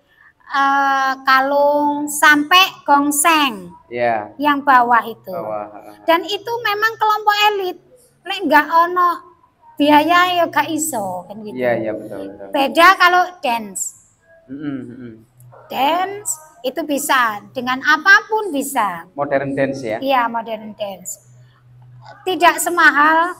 kalung sampai gongseng. Ya. Yang bawah itu. Bawah. Dan itu memang kelompok elit. Lek nggak ono biaya ya gak iso kan gitu. Iya betul. Beda kalau dance. Dance itu bisa dengan apapun bisa. Modern dance ya? Iya, modern dance. Tidak semahal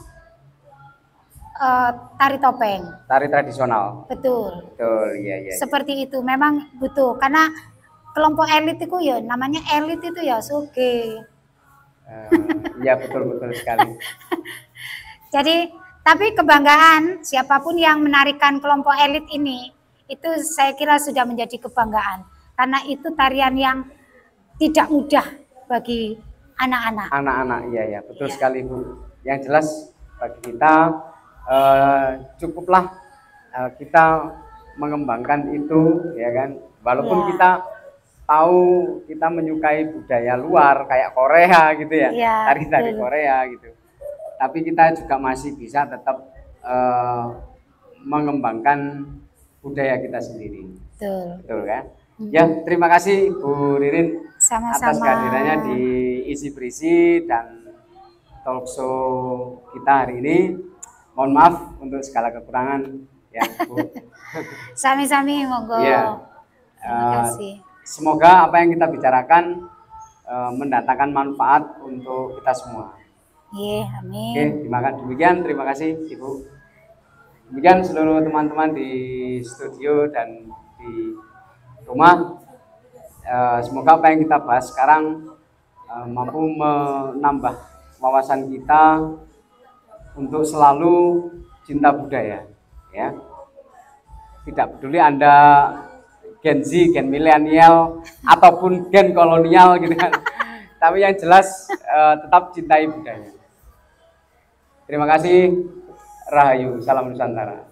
tari topeng. Tari tradisional. Betul. Betul, iya. Seperti itu memang butuh karena kelompok elit itu ya namanya elit itu ya suge. Iya betul sekali. Jadi tapi kebanggaan siapapun yang menarikan kelompok elit ini itu saya kira sudah menjadi kebanggaan karena itu tarian yang tidak mudah bagi anak-anak. Anak-anak, iya betul sekali Bu. Yang jelas bagi kita cukuplah kita mengembangkan itu ya kan. Walaupun kita tahu kita menyukai budaya luar kayak Korea gitu ya, tari-tari Korea gitu. Tapi kita juga masih bisa tetap mengembangkan budaya kita sendiri. Betul kan? Ya, terima kasih Bu Ririn atas kehadirannya di Isi Berisi dan talkshow kita hari ini. Mohon maaf untuk segala kekurangan ya Bu. Sami-sami monggo. Ya. Terima kasih. Semoga apa yang kita bicarakan mendatangkan manfaat untuk kita semua. Amin. Oke, demikian, terima kasih Ibu. Demikian seluruh teman-teman di studio dan di rumah. Semoga apa yang kita bahas sekarang mampu menambah wawasan kita untuk selalu cinta budaya. Ya, tidak peduli Anda Gen Z, Gen milenial, ataupun Gen kolonial gitu kan. Tapi yang jelas tetap cintai budaya. Terima kasih. Rahayu, salam Nusantara.